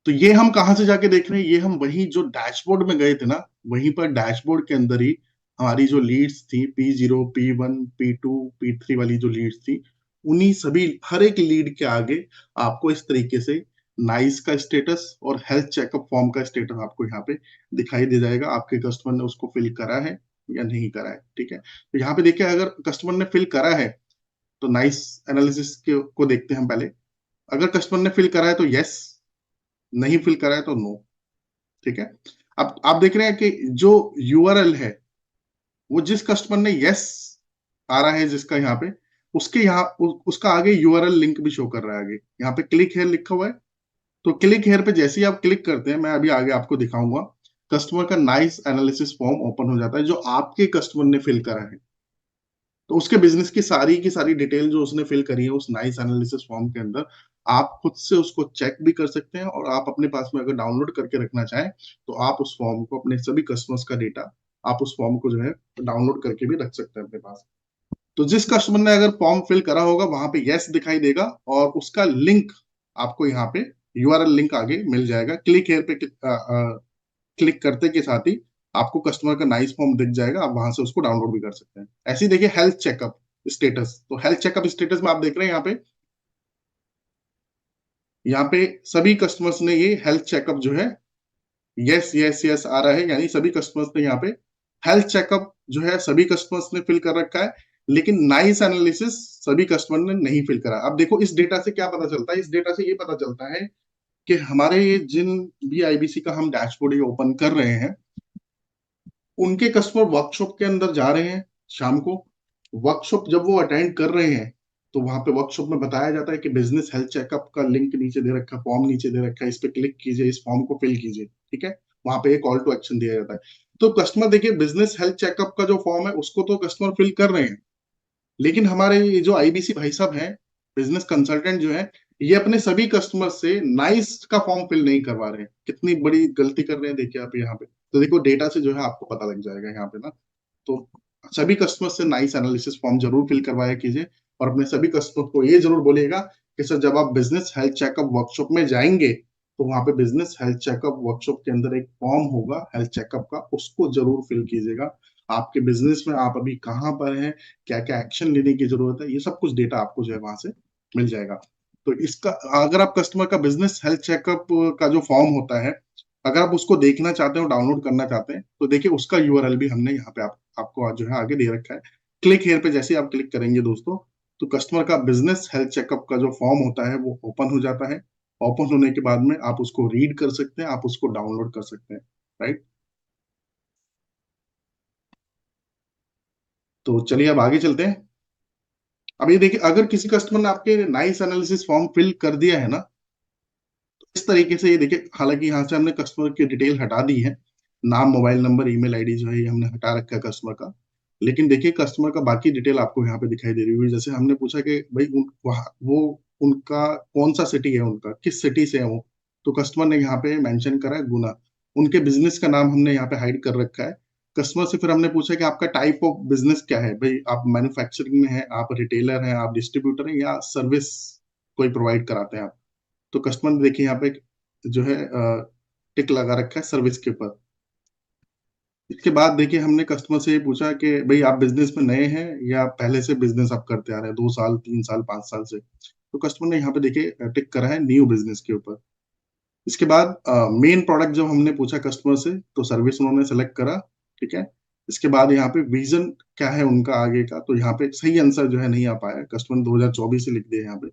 तो ये हम कहाँ से जाके देख रहे हैं, ये हम वही जो डैशबोर्ड में गए थे ना, वहीं पर डैशबोर्ड के अंदर ही हमारी जो लीड्स थी P0, P1, P2, P3 वाली जो लीड्स थी, उन्हीं सभी हर एक लीड के आगे आपको इस तरीके से नाइस का स्टेटस और हेल्थ चेकअप फॉर्म का स्टेटस आपको यहाँ पे दिखाई दे जाएगा। आपके कस्टमर ने उसको फिल करा है या नहीं करा है, ठीक है। तो यहाँ पे देखिए अगर कस्टमर ने फिल करा है तो नाइस एनालिसिस को देखते हैं हम पहले। अगर कस्टमर ने फिल करा है तो यस, नहीं फिल करा है तो नो, ठीक है। अब आप देख रहे हैं कि जो यूआरएल है, वो जिस कस्टमर ने यस आ रहा है जिसका यहाँ पे, उसके यहाँ उसका आगे यूआरएल लिंक भी शो कर रहा है। आगे यहाँ पे क्लिक हेयर लिखा हुआ है, तो क्लिक हेयर पे जैसे ही आप क्लिक करते हैं, मैं अभी आगे आपको दिखाऊंगा, कस्टमर का नाइस एनालिसिस फॉर्म ओपन हो जाता है जो आपके कस्टमर ने फिल करा है। तो उसके बिजनेस की सारी डिटेल जो उसने फिल करी है उस नाइस एनालिसिस फॉर्म के अंदर, आप खुद से उसको चेक भी कर सकते हैं, और आप अपने पास में अगर डाउनलोड करके रखना चाहें तो आप उस फॉर्म को, अपने सभी कस्टमर्स का डेटा, आप उस फॉर्म को जो है डाउनलोड करके भी रख सकते हैं अपने पास। तो जिस कस्टमर ने अगर फॉर्म फिल करा होगा वहां पे यस दिखाई देगा, और उसका लिंक आपको यहाँ पे यूआरएल लिंक आगे मिल जाएगा। क्लिक हेयर पे क्लिक करते के साथ ही आपको कस्टमर का नाइस फॉर्म दिख जाएगा, आप वहां से उसको डाउनलोड भी कर सकते हैं। ऐसे ही देखिए हेल्थ चेकअप स्टेटस, तो हेल्थ चेकअप स्टेटस में आप देख रहे हैं यहाँ पे सभी कस्टमर्स ने ये हेल्थ चेकअप जो है यस यस यस आ रहा है, यानी सभी कस्टमर्स ने यहाँ पे हेल्थ चेकअप जो है सभी कस्टमर्स ने फिल कर रखा है, लेकिन नाइस एनालिसिस सभी कस्टमर ने नहीं फिल करा। अब देखो इस डेटा से क्या पता चलता है, इस डेटा से ये पता चलता है कि हमारे ये जिन भी आईबीसी का हम डैशबोर्ड ये ओपन कर रहे हैं, उनके कस्टमर वर्कशॉप के अंदर जा रहे हैं शाम को। वर्कशॉप जब वो अटेंड कर रहे हैं तो वहां पे वर्कशॉप में बताया जाता है कि बिजनेस हेल्थ चेकअप का लिंक नीचे दे रखा है, फॉर्म नीचे दे रखा है, इस पे क्लिक कीजिए, इस फॉर्म को फिल कीजिए। ठीक है, वहां पे एक कॉल टू एक्शन दिया जाता है। तो कस्टमर देखिए बिजनेस हेल्थ चेकअप का जो फॉर्म है उसको तो कस्टमर फिल कर रहे हैं, लेकिन हमारे ये जो आईबीसी भाई साहब हैं, बिजनेस कंसल्टेंट जो है, ये अपने सभी कस्टमर से नाइस का फॉर्म फिल नहीं करवा रहे हैं। कितनी बड़ी गलती कर रहे हैं देखिए आप यहाँ पे। तो देखो डेटा से जो है आपको पता लग जाएगा यहाँ पे ना। तो सभी कस्टमर से नाइस एनालिसिस फॉर्म जरूर फिल करवाया कीजिए, और अपने सभी कस्टमर को ये जरूर बोलिएगा कि सर जब आप बिजनेस हेल्थ चेकअप वर्कशॉप में जाएंगे तो वहां पे बिजनेस हेल्थ चेकअप वर्कशॉप के अंदर एक फॉर्म होगा हेल्थ चेकअप का, उसको जरूर फिल कीजिएगा। आपके बिजनेस में आप अभी कहाँ पर हैं, क्या क्या एक्शन लेने की जरूरत है, ये सब कुछ डेटा आपको जो है वहां से मिल जाएगा। तो इसका, अगर आप कस्टमर का बिजनेस हेल्थ चेकअप का जो फॉर्म होता है, अगर आप उसको देखना चाहते हो, डाउनलोड करना चाहते हैं, तो देखिए उसका यूआरएल भी हमने यहाँ पे आपको जो है आगे दे रखा है। क्लिक हेयर पे जैसे ही आप क्लिक करेंगे दोस्तों, तो कस्टमर का बिजनेस हेल्थ चेकअप का जो फॉर्म होता है वो ओपन हो जाता है। ओपन होने के बाद में आप उसको रीड कर सकते हैं, आप उसको डाउनलोड कर सकते हैं। राइट। तो चलिए अब आगे चलते हैं। अब ये देखिए, अगर किसी कस्टमर ने आपके नाइस एनालिसिस फॉर्म फिल कर दिया है ना, तो इस तरीके से ये देखिए, हालांकि यहाँ से हमने कस्टमर की डिटेल हटा दी है, नाम मोबाइल नंबर ईमेल आईडी जो है ये हमने हटा रखा है कस्टमर का, लेकिन देखिए कस्टमर का बाकी डिटेल आपको यहाँ पे दिखाई दे रही होगी। जैसे हमने पूछा कि भाई वो उनका कौन सा सिटी है, उनका किस सिटी से है वो, तो कस्टमर ने यहाँ पे मेंशन करा है गुना। उनके बिजनेस का नाम हमने यहाँ पे हाइड कर रखा है। कस्टमर से फिर हमने पूछा कि आपका टाइप ऑफ बिजनेस क्या है, भाई आप मैन्युफैक्चरिंग में है, आप रिटेलर हैं, आप डिस्ट्रीब्यूटर हैं, या सर्विस कोई प्रोवाइड कराते हैं आप। तो कस्टमर ने देखिए यहाँ पे जो है टिक लगा रखा है सर्विस के ऊपर। इसके बाद देखिए हमने कस्टमर से ये पूछा कि भाई आप बिजनेस में नए हैं या पहले से बिजनेस आप करते आ रहे हैं, 2 साल 3 साल 5 साल से। तो कस्टमर ने यहाँ पे देखिए टिक करा है न्यू बिजनेस के ऊपर। इसके बाद मेन प्रोडक्ट जब हमने पूछा कस्टमर से, तो सर्विस उन्होंने सेलेक्ट करा। ठीक है। इसके बाद यहाँ पे विजन क्या है उनका आगे का, तो यहाँ पे सही आंसर जो है नहीं आ पाया, कस्टमर ने 2024 से लिख दिया यहाँ पे।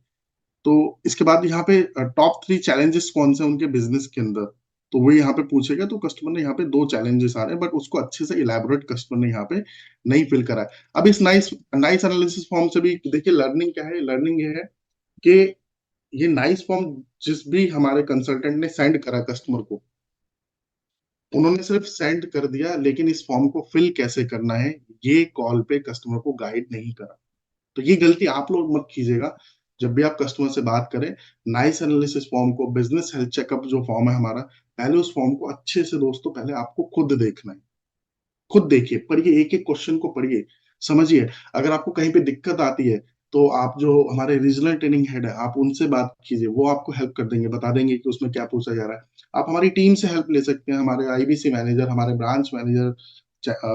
तो इसके बाद यहाँ पे टॉप 3 चैलेंजेस कौन से हैं उनके बिजनेस के अंदर, तो वो यहाँ पे पूछेगा। तो कस्टमर ने यहाँ पे 2 चैलेंजेस आ रहे हैं, बट उसको अच्छे से इलेबोरेट कस्टमर ने यहाँ पे नहीं फिल करा है। अब इस नाइस नाइस एनालिसिस फॉर्म से भी देखिए लर्निंग क्या है, लर्निंग ये है कि ये नाइस फॉर्म जिस भी हमारे कंसल्टेंट ने सेंड करा कस्टमर को, उन्होंने सिर्फ सेंड कर दिया, लेकिन इस फॉर्म को फिल कैसे करना है ये कॉल पे कस्टमर को गाइड नहीं करा। तो ये गलती आप लोग मत कीजिएगा। जब भी आप कस्टमर से बात करें, नाइस एनालिसिस फॉर्म को, बिजनेस हेल्थ चेकअप जो फॉर्म है हमारा, पहले उस फॉर्म को अच्छे से दोस्तों पहले आपको खुद देखना है। खुद देखिए, पढ़िए, एक एक क्वेश्चन को पढ़िए, समझिए। अगर आपको कहीं पे दिक्कत आती है तो आप जो हमारे रीजनल ट्रेनिंग हेड है आप उनसे बात कीजिए, वो आपको हेल्प कर देंगे, बता देंगे कि उसमें क्या पूछा जा रहा है। आप हमारी टीम से हेल्प ले सकते हैं, हमारे आईबीसी मैनेजर, हमारे ब्रांच मैनेजर,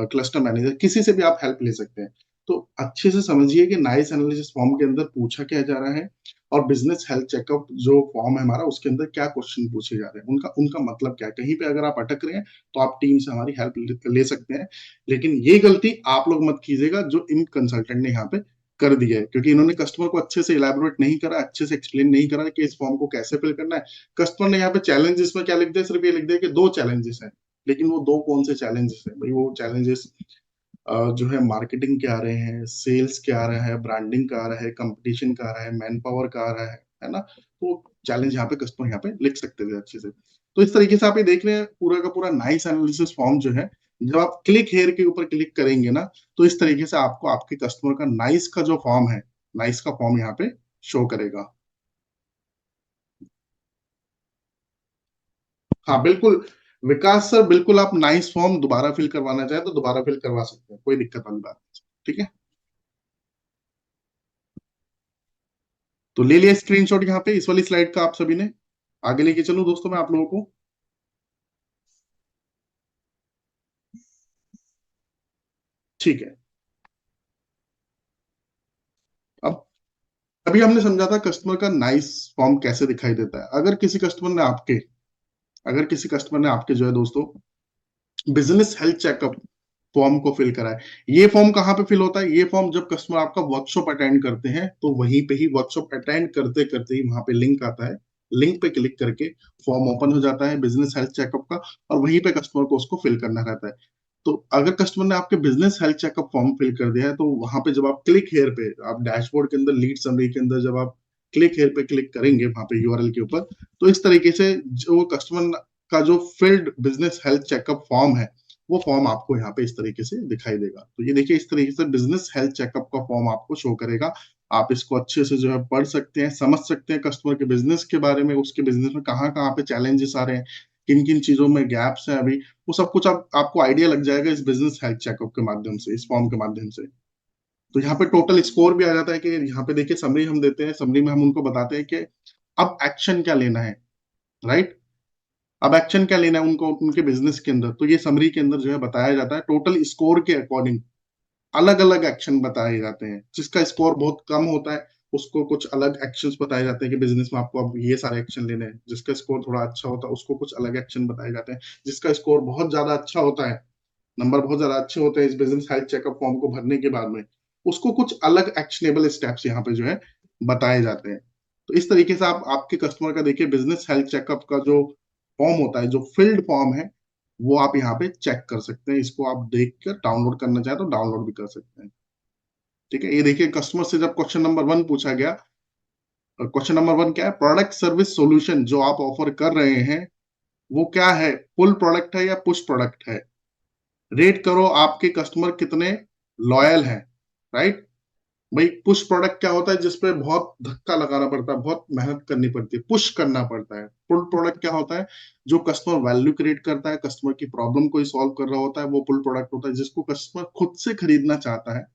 क्लस्टर मैनेजर, किसी से भी आप हेल्प ले सकते हैं। तो अच्छे से समझिए कि नाइस एनालिसिस फॉर्म के अंदर पूछा क्या जा रहा है, और बिजनेस हेल्थ चेकअप जो फॉर्म है हमारा उसके अंदर क्या क्वेश्चन पूछे जा रहे हैं, उनका उनका मतलब क्या है। कहीं पे अगर आप अटक रहे हैं तो आप टीम से हमारी हेल्प ले सकते हैं। लेकिन ये गलती आप लोग मत कीजिएगा जो इन कंसल्टेंट ने यहाँ पे कर दी है, क्योंकि इन्होंने कस्टमर को अच्छे से इलेबोरेट नहीं करा, अच्छे से एक्सप्लेन नहीं करा कि इस फॉर्म को कैसे फिल करना है। कस्टमर ने यहाँ पे चैलेंजेस में क्या लिख दिया, सिर्फ ये लिख दिया कि 2 चैलेंजेस हैं, लेकिन वो 2 कौन से चैलेंजेस हैं भाई, वो चैलेंजेस जो है मार्केटिंग के आ रहे हैं, सेल्स के आ रहा है, ब्रांडिंग का आ रहा है, कंपटीशन का आ रहा है, मैन पावर का आ रहा है ना। तो चैलेंज यहाँ पे कस्टमर यहाँ पे लिख सकते थे अच्छे से। तो इस तरीके से आप ये देख रहे हैं पूरा का पूरा नाइस एनालिसिस फॉर्म जो है जब आप क्लिक हेयर के ऊपर क्लिक करेंगे ना, तो इस तरीके से आपको आपके कस्टमर का नाइस का जो फॉर्म है, नाइस का फॉर्म यहाँ पे शो करेगा। हाँ बिल्कुल, विकास सर, बिल्कुल आप नाइस फॉर्म दोबारा फिल करवाना चाहे तो दोबारा फिल करवा सकते हैं, कोई दिक्कत वाली बात नहीं। ठीक है, तो ले लिया स्क्रीनशॉट यहाँ पे इस वाली स्लाइड का आप सभी ने। आगे लेके चलूं दोस्तों मैं आप लोगों को। ठीक है, अब अभी हमने समझा था कस्टमर का नाइस फॉर्म कैसे दिखाई देता है। अगर किसी कस्टमर ने आपके जो है दोस्तों बिजनेस हेल्थ चेकअप फॉर्म को फिल करा है, ये फॉर्म कहाँ पे फिल होता है? ये फॉर्म जब कस्टमर आपका वर्कशॉप अटेंड करते हैं, तो वहीं पे ही वर्कशॉप अटेंड करते करते ही वहां पे लिंक आता है, लिंक पे क्लिक करके फॉर्म ओपन हो जाता है बिजनेस हेल्थ चेकअप का, और वहीं पे कस्टमर को उसको फिल करना रहता है। तो अगर कस्टमर ने आपके business health checkup form fill कर दिया है, तो वहां पे जब आप क्लिक हेयर पे, आप डैशबोर्ड के अंदर लीड समरी के अंदर जब आप क्लिक हेयर पे क्लिक करेंगे वहां पे यूआरएल के ऊपर, तो इस तरीके से जो कस्टमर का जो field business health checkup form है, वो फॉर्म आपको यहाँ पे इस तरीके से दिखाई देगा। तो ये देखिए, इस तरीके से बिजनेस हेल्थ चेकअप का फॉर्म आपको शो करेगा। आप इसको अच्छे से जो है पढ़ सकते हैं, समझ सकते हैं कस्टमर के बिजनेस के बारे में, उसके बिजनेस में कहाँ कहाँ पे चैलेंजेस आ रहे हैं, किन किन चीजों में गैप्स हैं अभी, वो सब कुछ आपको आइडिया लग जाएगा इस बिजनेस हेल्थ चेकअप के माध्यम से, इस फॉर्म के माध्यम से। तो यहाँ पे टोटल स्कोर भी आ जाता है कि यहाँ पे देखिए समरी हम देते हैं, समरी में हम उनको बताते हैं कि अब एक्शन क्या लेना है, राइट? अब एक्शन क्या लेना है उनको उनके बिजनेस के अंदर, तो ये समरी के अंदर जो है बताया जाता है टोटल स्कोर के अकॉर्डिंग। अलग अलग एक्शन बताए जाते हैं, जिसका स्कोर बहुत कम होता है उसको कुछ अलग एक्शंस बताए जाते हैं कि बिजनेस में आपको अब ये सारे एक्शन लेने हैं। जिसका स्कोर थोड़ा अच्छा होता है उसको कुछ अलग एक्शन बताए जाते हैं। जिसका स्कोर बहुत ज्यादा अच्छा होता है, नंबर बहुत ज्यादा अच्छे होते हैं इस बिजनेस हेल्थ चेकअप फॉर्म को भरने के बाद में, उसको कुछ अलग एक्शनेबल स्टेप्स यहाँ पे जो है बताए जाते हैं। तो इस तरीके से आप आपके कस्टमर का देखिए बिजनेस हेल्थ चेकअप का जो फॉर्म होता है, जो फिल्ड फॉर्म है, वो आप यहाँ पे चेक कर सकते हैं। इसको आप देख कर डाउनलोड करना चाहे तो डाउनलोड भी कर सकते हैं। ठीक है, ये देखिए कस्टमर से जब क्वेश्चन नंबर 1 पूछा गया, क्वेश्चन नंबर 1 क्या है? प्रोडक्ट सर्विस सॉल्यूशन जो आप ऑफर कर रहे हैं वो क्या है? फुल प्रोडक्ट है या पुश प्रोडक्ट है? रेट करो आपके कस्टमर कितने लॉयल हैं, राइट? भाई पुश प्रोडक्ट क्या होता है? जिसपे बहुत धक्का लगाना पड़ता है, बहुत मेहनत करनी पड़ती है, पुश करना पड़ता है। पुल प्रोडक्ट क्या होता है? जो कस्टमर वैल्यू क्रिएट करता है, कस्टमर की प्रॉब्लम को सॉल्व कर रहा होता है, वो पुल प्रोडक्ट होता है। जिसको कस्टमर खुद से खरीदना चाहता है,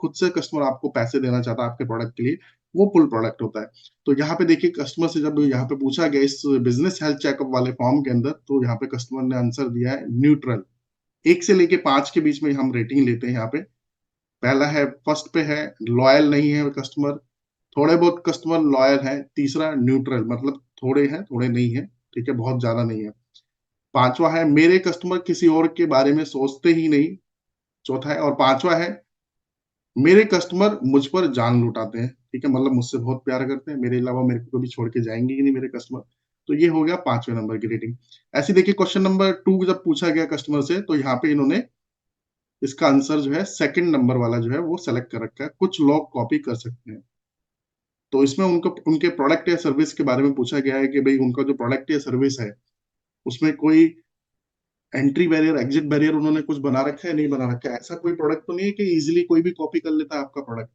खुद से कस्टमर आपको पैसे देना चाहता है आपके प्रोडक्ट के लिए, वो पुल प्रोडक्ट होता है। तो यहाँ पे देखिए कस्टमर से जब यहाँ पे पूछा गया इस बिजनेस हेल्थ चेकअप वाले फॉर्म के अंदर, तो यहाँ पे कस्टमर ने आंसर दिया है न्यूट्रल। 1 से लेके 5 के बीच में हम रेटिंग लेते हैं यहाँ पे। पहला है, फर्स्ट पे है लॉयल नहीं है कस्टमर, थोड़े बहुत कस्टमर लॉयल हैं। तीसरा न्यूट्रल, मतलब थोड़े हैं थोड़े नहीं है, ठीक है, बहुत ज्यादा नहीं है। पांचवा है मेरे कस्टमर किसी और के बारे में सोचते ही नहीं। चौथा है, और पांचवा है मेरे कस्टमर मुझ पर जान लुटाते हैं। ठीक है, मतलब मुझसे बहुत प्यार करते हैं, मेरे अलावा मेरे को कभी छोड़ के जाएंगे ही नहीं मेरे कस्टमर। तो ये हो गया 5वें नंबर की रेटिंग। ऐसे देखिए क्वेश्चन नंबर 2 जब पूछा गया कस्टमर से, तो यहाँ पे इन्होंने इसका आंसर जो है सेकंड नंबर वाला जो है वो सेलेक्ट कर रखा है, कुछ लोग कॉपी कर सकते हैं। तो इसमें उनको उनके प्रोडक्ट या सर्विस के बारे में पूछा गया है कि भाई उनका जो प्रोडक्ट या सर्विस है उसमें कोई एंट्री बैरियर एग्जिट बैरियर उन्होंने कुछ बना रखा है, नहीं बना रखा है। ऐसा कोई प्रोडक्ट तो नहीं है कि इजीली कोई भी कॉपी कर लेता है आपका प्रोडक्ट।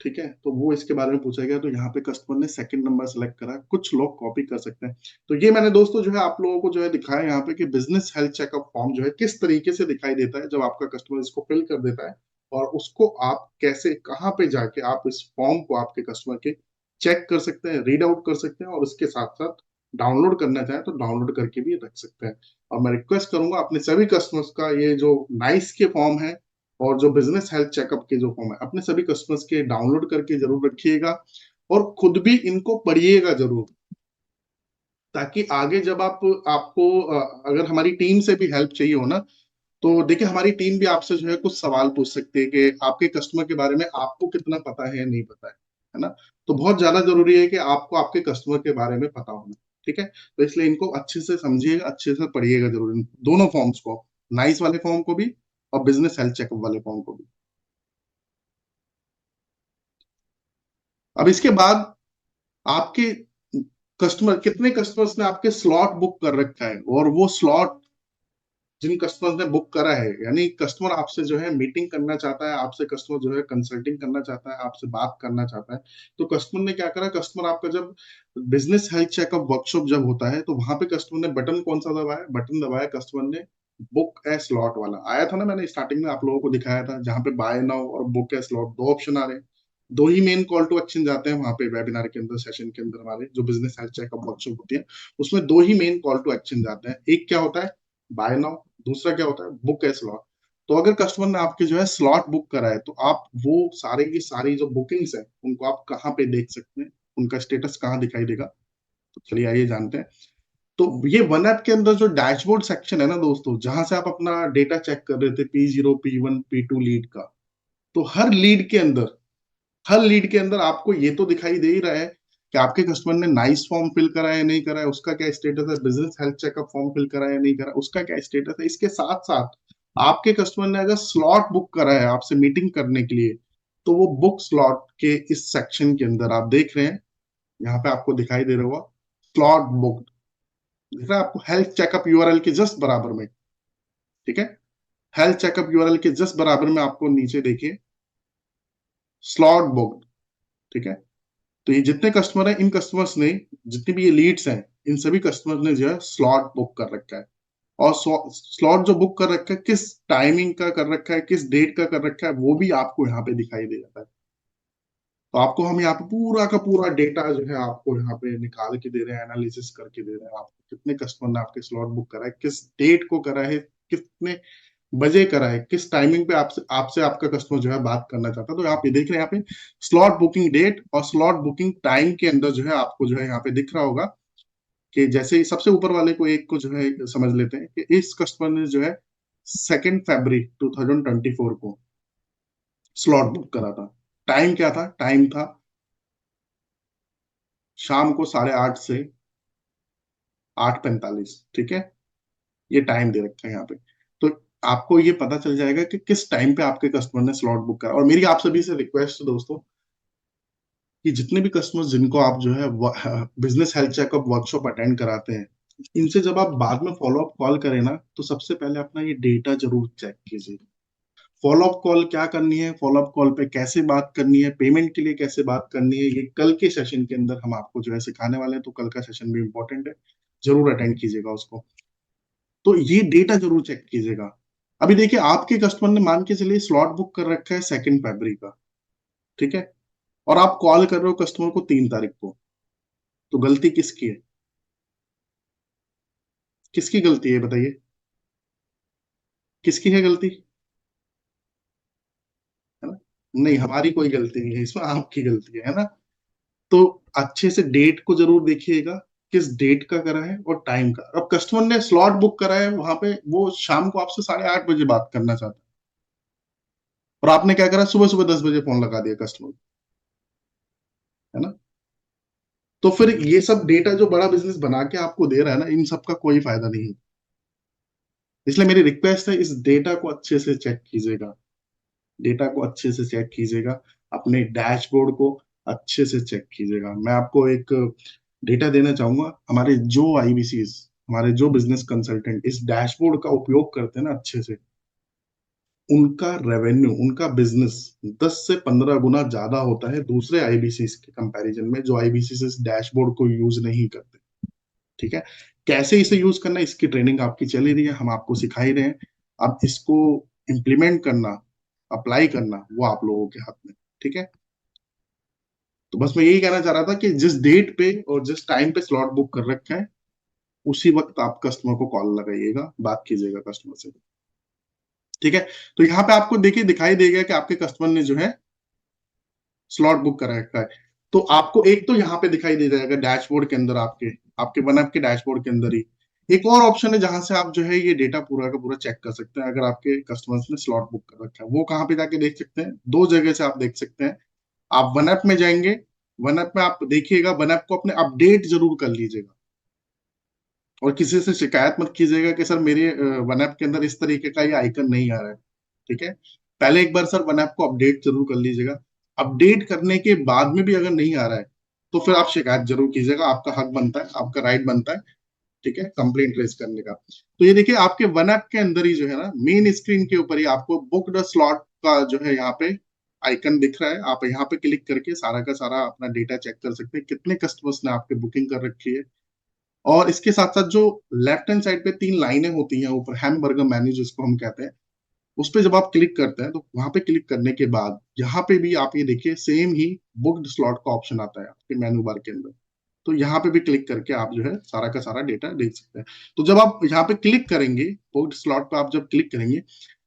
ठीक है, तो वो इसके बारे में पूछा गया, तो यहाँ पे कस्टमर ने सेकंड नंबर सेलेक्ट करा, कुछ लोग कॉपी कर सकते हैं। तो ये मैंने दोस्तों जो है आप लोगों को जो है दिखाया यहाँ पे कि बिजनेस हेल्थ चेकअप फॉर्म जो है किस तरीके से दिखाई देता है जब आपका कस्टमर इसको फिल कर देता है, और उसको आप कैसे कहाँ पे जाके आप इस फॉर्म को आपके कस्टमर के चेक कर सकते हैं, रीड आउट कर सकते हैं, और उसके साथ साथ डाउनलोड करना चाहें तो डाउनलोड करके भी रख सकते हैं। और मैं रिक्वेस्ट करूंगा अपने सभी कस्टमर्स का, ये जो नाइस के फॉर्म है और जो बिजनेस हेल्थ चेकअप के जो फॉर्म है, अपने सभी कस्टमर्स के डाउनलोड करके जरूर रखिएगा, और खुद भी इनको पढ़िएगा जरूर, ताकि आगे जब आपको अगर हमारी टीम से भी हेल्प चाहिए हो ना, तो देखिए हमारी टीम भी आपसे जो है कुछ सवाल पूछ सकती है कि आपके कस्टमर के बारे में आपको कितना पता है या नहीं पता है ना? तो बहुत ज्यादा जरूरी है कि आपको आपके कस्टमर के बारे में पता होना। ठीक है, तो इसलिए इनको अच्छे से समझिएगा, अच्छे से पढ़िएगा जरूर इन दोनों फॉर्म्स को, नाइस वाले फॉर्म को भी और बिजनेस हेल्थ चेकअप वाले फॉर्म को भी। अब इसके बाद आपके कस्टमर, कितने कस्टमर्स ने आपके स्लॉट बुक कर रखा है, और वो स्लॉट जिन कस्टमर्स ने बुक करा है, यानी कस्टमर आपसे जो है मीटिंग करना चाहता है, आपसे कस्टमर जो है कंसल्टिंग करना चाहता है, आपसे बात करना चाहता है, तो कस्टमर ने क्या करा, कस्टमर आपका जब बिजनेस हेल्थ चेकअप वर्कशॉप जब होता है, तो वहां पे कस्टमर ने बटन कौन सा दबाया, बटन दबाया कस्टमर ने बुक ए स्लॉट वाला। आया था ना, मैंने स्टार्टिंग में आप लोगों को दिखाया था, जहां पे बाय नाउ और बुक ए स्लॉट दो ऑप्शन आ रहे हैं। दो ही मेन कॉल टू एक्शन जाते हैं वहां पे वेबिनार के अंदर, सेशन के अंदर, हमारे जो बिजनेस हेल्थ चेकअप वर्कशॉप होती है उसमें दो ही मेन कॉल टू एक्शन जाते हैं। एक क्या होता है, बाय नाउ, दूसरा क्या होता है, बुक ए स्लॉट। तो अगर कस्टमर ने आपके जो है स्लॉट बुक करा है, तो आप वो सारे की सारी जो बुकिंग्स है उनको आप कहाँ पे देख सकते हैं, उनका स्टेटस कहाँ दिखाई देगा। तो चलिए आइए जानते हैं। तो ये वन ऐप के अंदर जो डैशबोर्ड सेक्शन है ना दोस्तों, जहां से आप अपना डेटा चेक कर रहे थे P0 P1 P2 लीड का, तो हर लीड के अंदर आपको ये तो दिखाई दे ही रहा है कि आपके कस्टमर ने नाइस फॉर्म फिल करा है नहीं करा है, उसका क्या स्टेटस है, business health checkup form fill करा है नहीं करा है, उसका क्या स्टेटस है। इसके साथ साथ आपके कस्टमर ने अगर स्लॉट बुक करा है आपसे मीटिंग करने के लिए, तो वो बुक स्लॉट के इस सेक्शन के अंदर आप देख रहे हैं, यहाँ पे आपको दिखाई दे रहा होगा स्लॉट बुक, दिख रहा है आपको हेल्थ चेकअप यूआरएल के जस्ट बराबर में। ठीक है, हेल्थ चेकअप यूआरएल के जस्ट बराबर में आपको नीचे देखिए स्लॉट बुक। ठीक है, तो ये जितने कस्टमर हैं, इन कस्टमर्स ने, जितने भी ये लीड्स हैं, इन सभी कस्टमर्स ने जो है स्लॉट बुक कर रखा है। और स्लॉट जो बुक कर रखा है, किस टाइमिंग का कर रखा है, किस डेट का कर रखा है, वो भी आपको यहाँ पे दिखाई दे जाता है। तो आपको हम यहाँ पे पूरा का पूरा डेटा जो है आपको यहाँ पे निकाल के दे रहे हैं, एनालिसिस करके दे रहे हैं आपको, कितने कस्टमर ने आपके स्लॉट बुक करा है, किस डेट को करा है, कितने बजे करा है, किस टाइमिंग पे आपसे आपसे आपका कस्टमर जो है बात करना चाहता है। तो आप ये देख रहे हैं यहाँ पे स्लॉट बुकिंग डेट और स्लॉट बुकिंग टाइम के अंदर जो है आपको जो है यहाँ पे दिख रहा होगा कि जैसे सबसे ऊपर वाले को एक को जो है समझ लेते हैं कि इस कस्टमर ने जो है 2 फरवरी 2024 को स्लॉट बुक करा था। टाइम क्या था, टाइम था शाम को 8:30 से 8:45। ठीक है, ये टाइम दे रखा है यहाँ पे। तो आपको ये पता चल जाएगा कि किस टाइम पे आपके कस्टमर ने स्लॉट बुक करा। और मेरी आप सभी से रिक्वेस्ट है दोस्तों, कि जितने भी कस्टमर्स जिनको आप जो है business health checkup workshop attend कराते हैं, इनसे जब आप बाद में फॉलो अप कॉल करें ना, तो सबसे पहले अपना ये डेटा जरूर चेक कीजिए। फॉलो अप कॉल क्या करनी है, फॉलो अप कॉल पे कैसे बात करनी है, पेमेंट के लिए कैसे बात करनी है, ये कल के सेशन के अंदर हम आपको जो है सिखाने वाले हैं। तो कल का सेशन भी इंपॉर्टेंट है, जरूर अटेंड कीजिएगा उसको। तो ये डेटा जरूर चेक कीजिएगा। अभी देखिए, आपके कस्टमर ने मान के चलिए स्लॉट बुक कर रखा है 2 फरवरी का। ठीक है, और आप कॉल कर रहे हो कस्टमर को 3 तारीख को, तो गलती किसकी है, किसकी गलती है बताइए, किसकी है गलती, है ना। नहीं, हमारी कोई गलती नहीं है इसमें, आपकी गलती है ना। तो अच्छे से डेट को जरूर देखिएगा, किस डेट का करा है और टाइम का। अब कस्टमर ने स्लॉट बुक करा है वहां पे, वो शाम को आपसे 8:30 बजे बात करना चाहता है, और आपने क्या करा, सुबह सुबह 10 बजे फोन लगा दिया कस्टमर, है ना। तो फिर ये सब डेटा जो बड़ा बिजनेस बना के आपको दे रहा है ना, इन सब का कोई फायदा नहीं है। इसलिए मेरी रिक्वेस्ट है, इस डेटा को अच्छे से चेक कीजिएगा, डेटा को अच्छे से चेक कीजिएगा, अपने डैशबोर्ड को अच्छे से चेक कीजिएगा। मैं आपको एक डेटा देना चाहूंगा, हमारे जो आईबीसीज, हमारे जो बिजनेस कंसल्टेंट इस डैशबोर्ड का उपयोग करते हैं ना अच्छे से, उनका रेवेन्यू, उनका बिजनेस 10 से 15 गुना ज्यादा होता है दूसरे आईबीसीज के कंपैरिजन में, जो आईबीसीज इस डैशबोर्ड को यूज नहीं करते। ठीक है, कैसे इसे यूज करना, इसकी ट्रेनिंग आपकी चल ही रही है, हम आपको सिखा ही रहे हैं। अब इसको इम्प्लीमेंट करना, अप्लाई करना, वो आप लोगों के हाथ में। ठीक है, तो बस मैं यही कहना चाह रहा था कि जिस डेट पे और जिस टाइम पे स्लॉट बुक कर रखा है, उसी वक्त आप कस्टमर को कॉल लगाइएगा, बात कीजिएगा कस्टमर से। ठीक है, तो यहाँ पे आपको देखिए दिखाई देगा कि आपके कस्टमर ने जो है स्लॉट बुक करा रखा है। तो आपको एक तो यहाँ पे दिखाई दे जाएगा डैशबोर्ड के अंदर, आपके आपके वन ऐप के डैशबोर्ड के अंदर ही एक और ऑप्शन है, जहां से आप जो है ये डेटा पूरा का पूरा चेक कर सकते हैं। अगर आपके कस्टमर्स ने स्लॉट बुक कर रखा है, वो कहाँ पे जाके देख सकते हैं, दो जगह से आप देख सकते हैं। आप वन ऐप में जाएंगे, वन ऐप में आप देखिएगा, वन ऐप को अपने अपडेट जरूर कर लीजिएगा, और किसी से शिकायत मत कीजिएगा कि सर मेरे वन ऐप के अंदर इस तरीके का ये आइकन नहीं आ रहा है। ठीक है, पहले एक बार सर वन ऐप को अपडेट जरूर कर लीजिएगा। अपडेट करने के बाद में भी अगर नहीं आ रहा है, तो फिर आप शिकायत जरूर कीजिएगा, आपका हक बनता है, आपका राइट बनता है। ठीक है, कंप्लेंट रेज करने का। तो ये देखिए आपके वन ऐप के अंदर ही जो है ना, मेन स्क्रीन के ऊपर ही आपको बुक द स्लॉट का जो है यहाँ पे आइकन दिख रहा है। आप यहाँ पे क्लिक करके सारा का सारा अपना डेटा चेक कर सकते हैं, कितने कस्टमर्स ने आपके बुकिंग कर रखी है। और इसके साथ साथ जो लेफ्ट हैंड साइड पे 3 लाइनें होती हैं ऊपर, हैमबर्गर मेन्यू जिसको हम कहते हैं, उस पे जब आप क्लिक करते हैं तो वहां पे क्लिक करने के बाद यहाँ पे भी आप ये देखिए सेम ही बुक्ड स्लॉट का ऑप्शन आता है आपके मेनू बार के अंदर। तो यहाँ पे भी क्लिक करके आप जो है सारा का सारा डेटा देख सकते हैं। तो जब आप यहाँ पे क्लिक करेंगे, बुक्ड स्लॉट पे आप जब क्लिक करेंगे,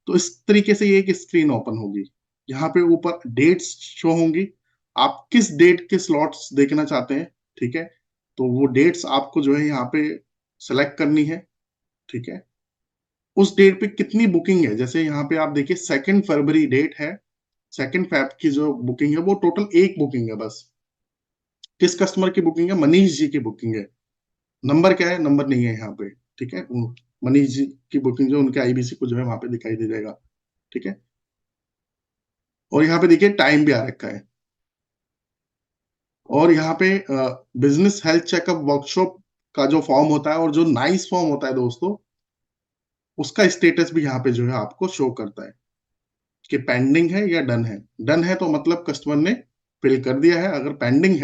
तो इस तरीके से ये एक स्क्रीन ओपन होगी। यहाँ पे ऊपर डेट्स शो होंगी, आप किस डेट के स्लॉट्स देखना चाहते हैं, ठीक है। तो वो डेट्स आपको जो है यहाँ पे सेलेक्ट करनी है, ठीक है। उस डेट पे कितनी बुकिंग है, जैसे यहाँ पे आप देखिए 2 फरवरी डेट है, 2 फेब की जो बुकिंग है वो टोटल एक बुकिंग है बस। किस कस्टमर की बुकिंग है? मनीष जी की बुकिंग है। नंबर क्या है? नंबर नहीं है यहाँ पे, ठीक है। मनीष जी की बुकिंग जो उनके आईबीसी को जो है वहां पे दिखाई दे जाएगा, ठीक है। और यहाँ पे देखिए टाइम भी आ रखा है। और यहाँ पे बिजनेस हेल्थ चेकअप वर्कशॉप का जो फॉर्म होता है और जो नाइस फॉर्म होता है दोस्तों, उसका स्टेटस भी यहाँ पे जो है आपको शो करता है कि पेंडिंग है या डन है। डन है तो मतलब कस्टमर ने फिल कर दिया है, अगर पेंडिंग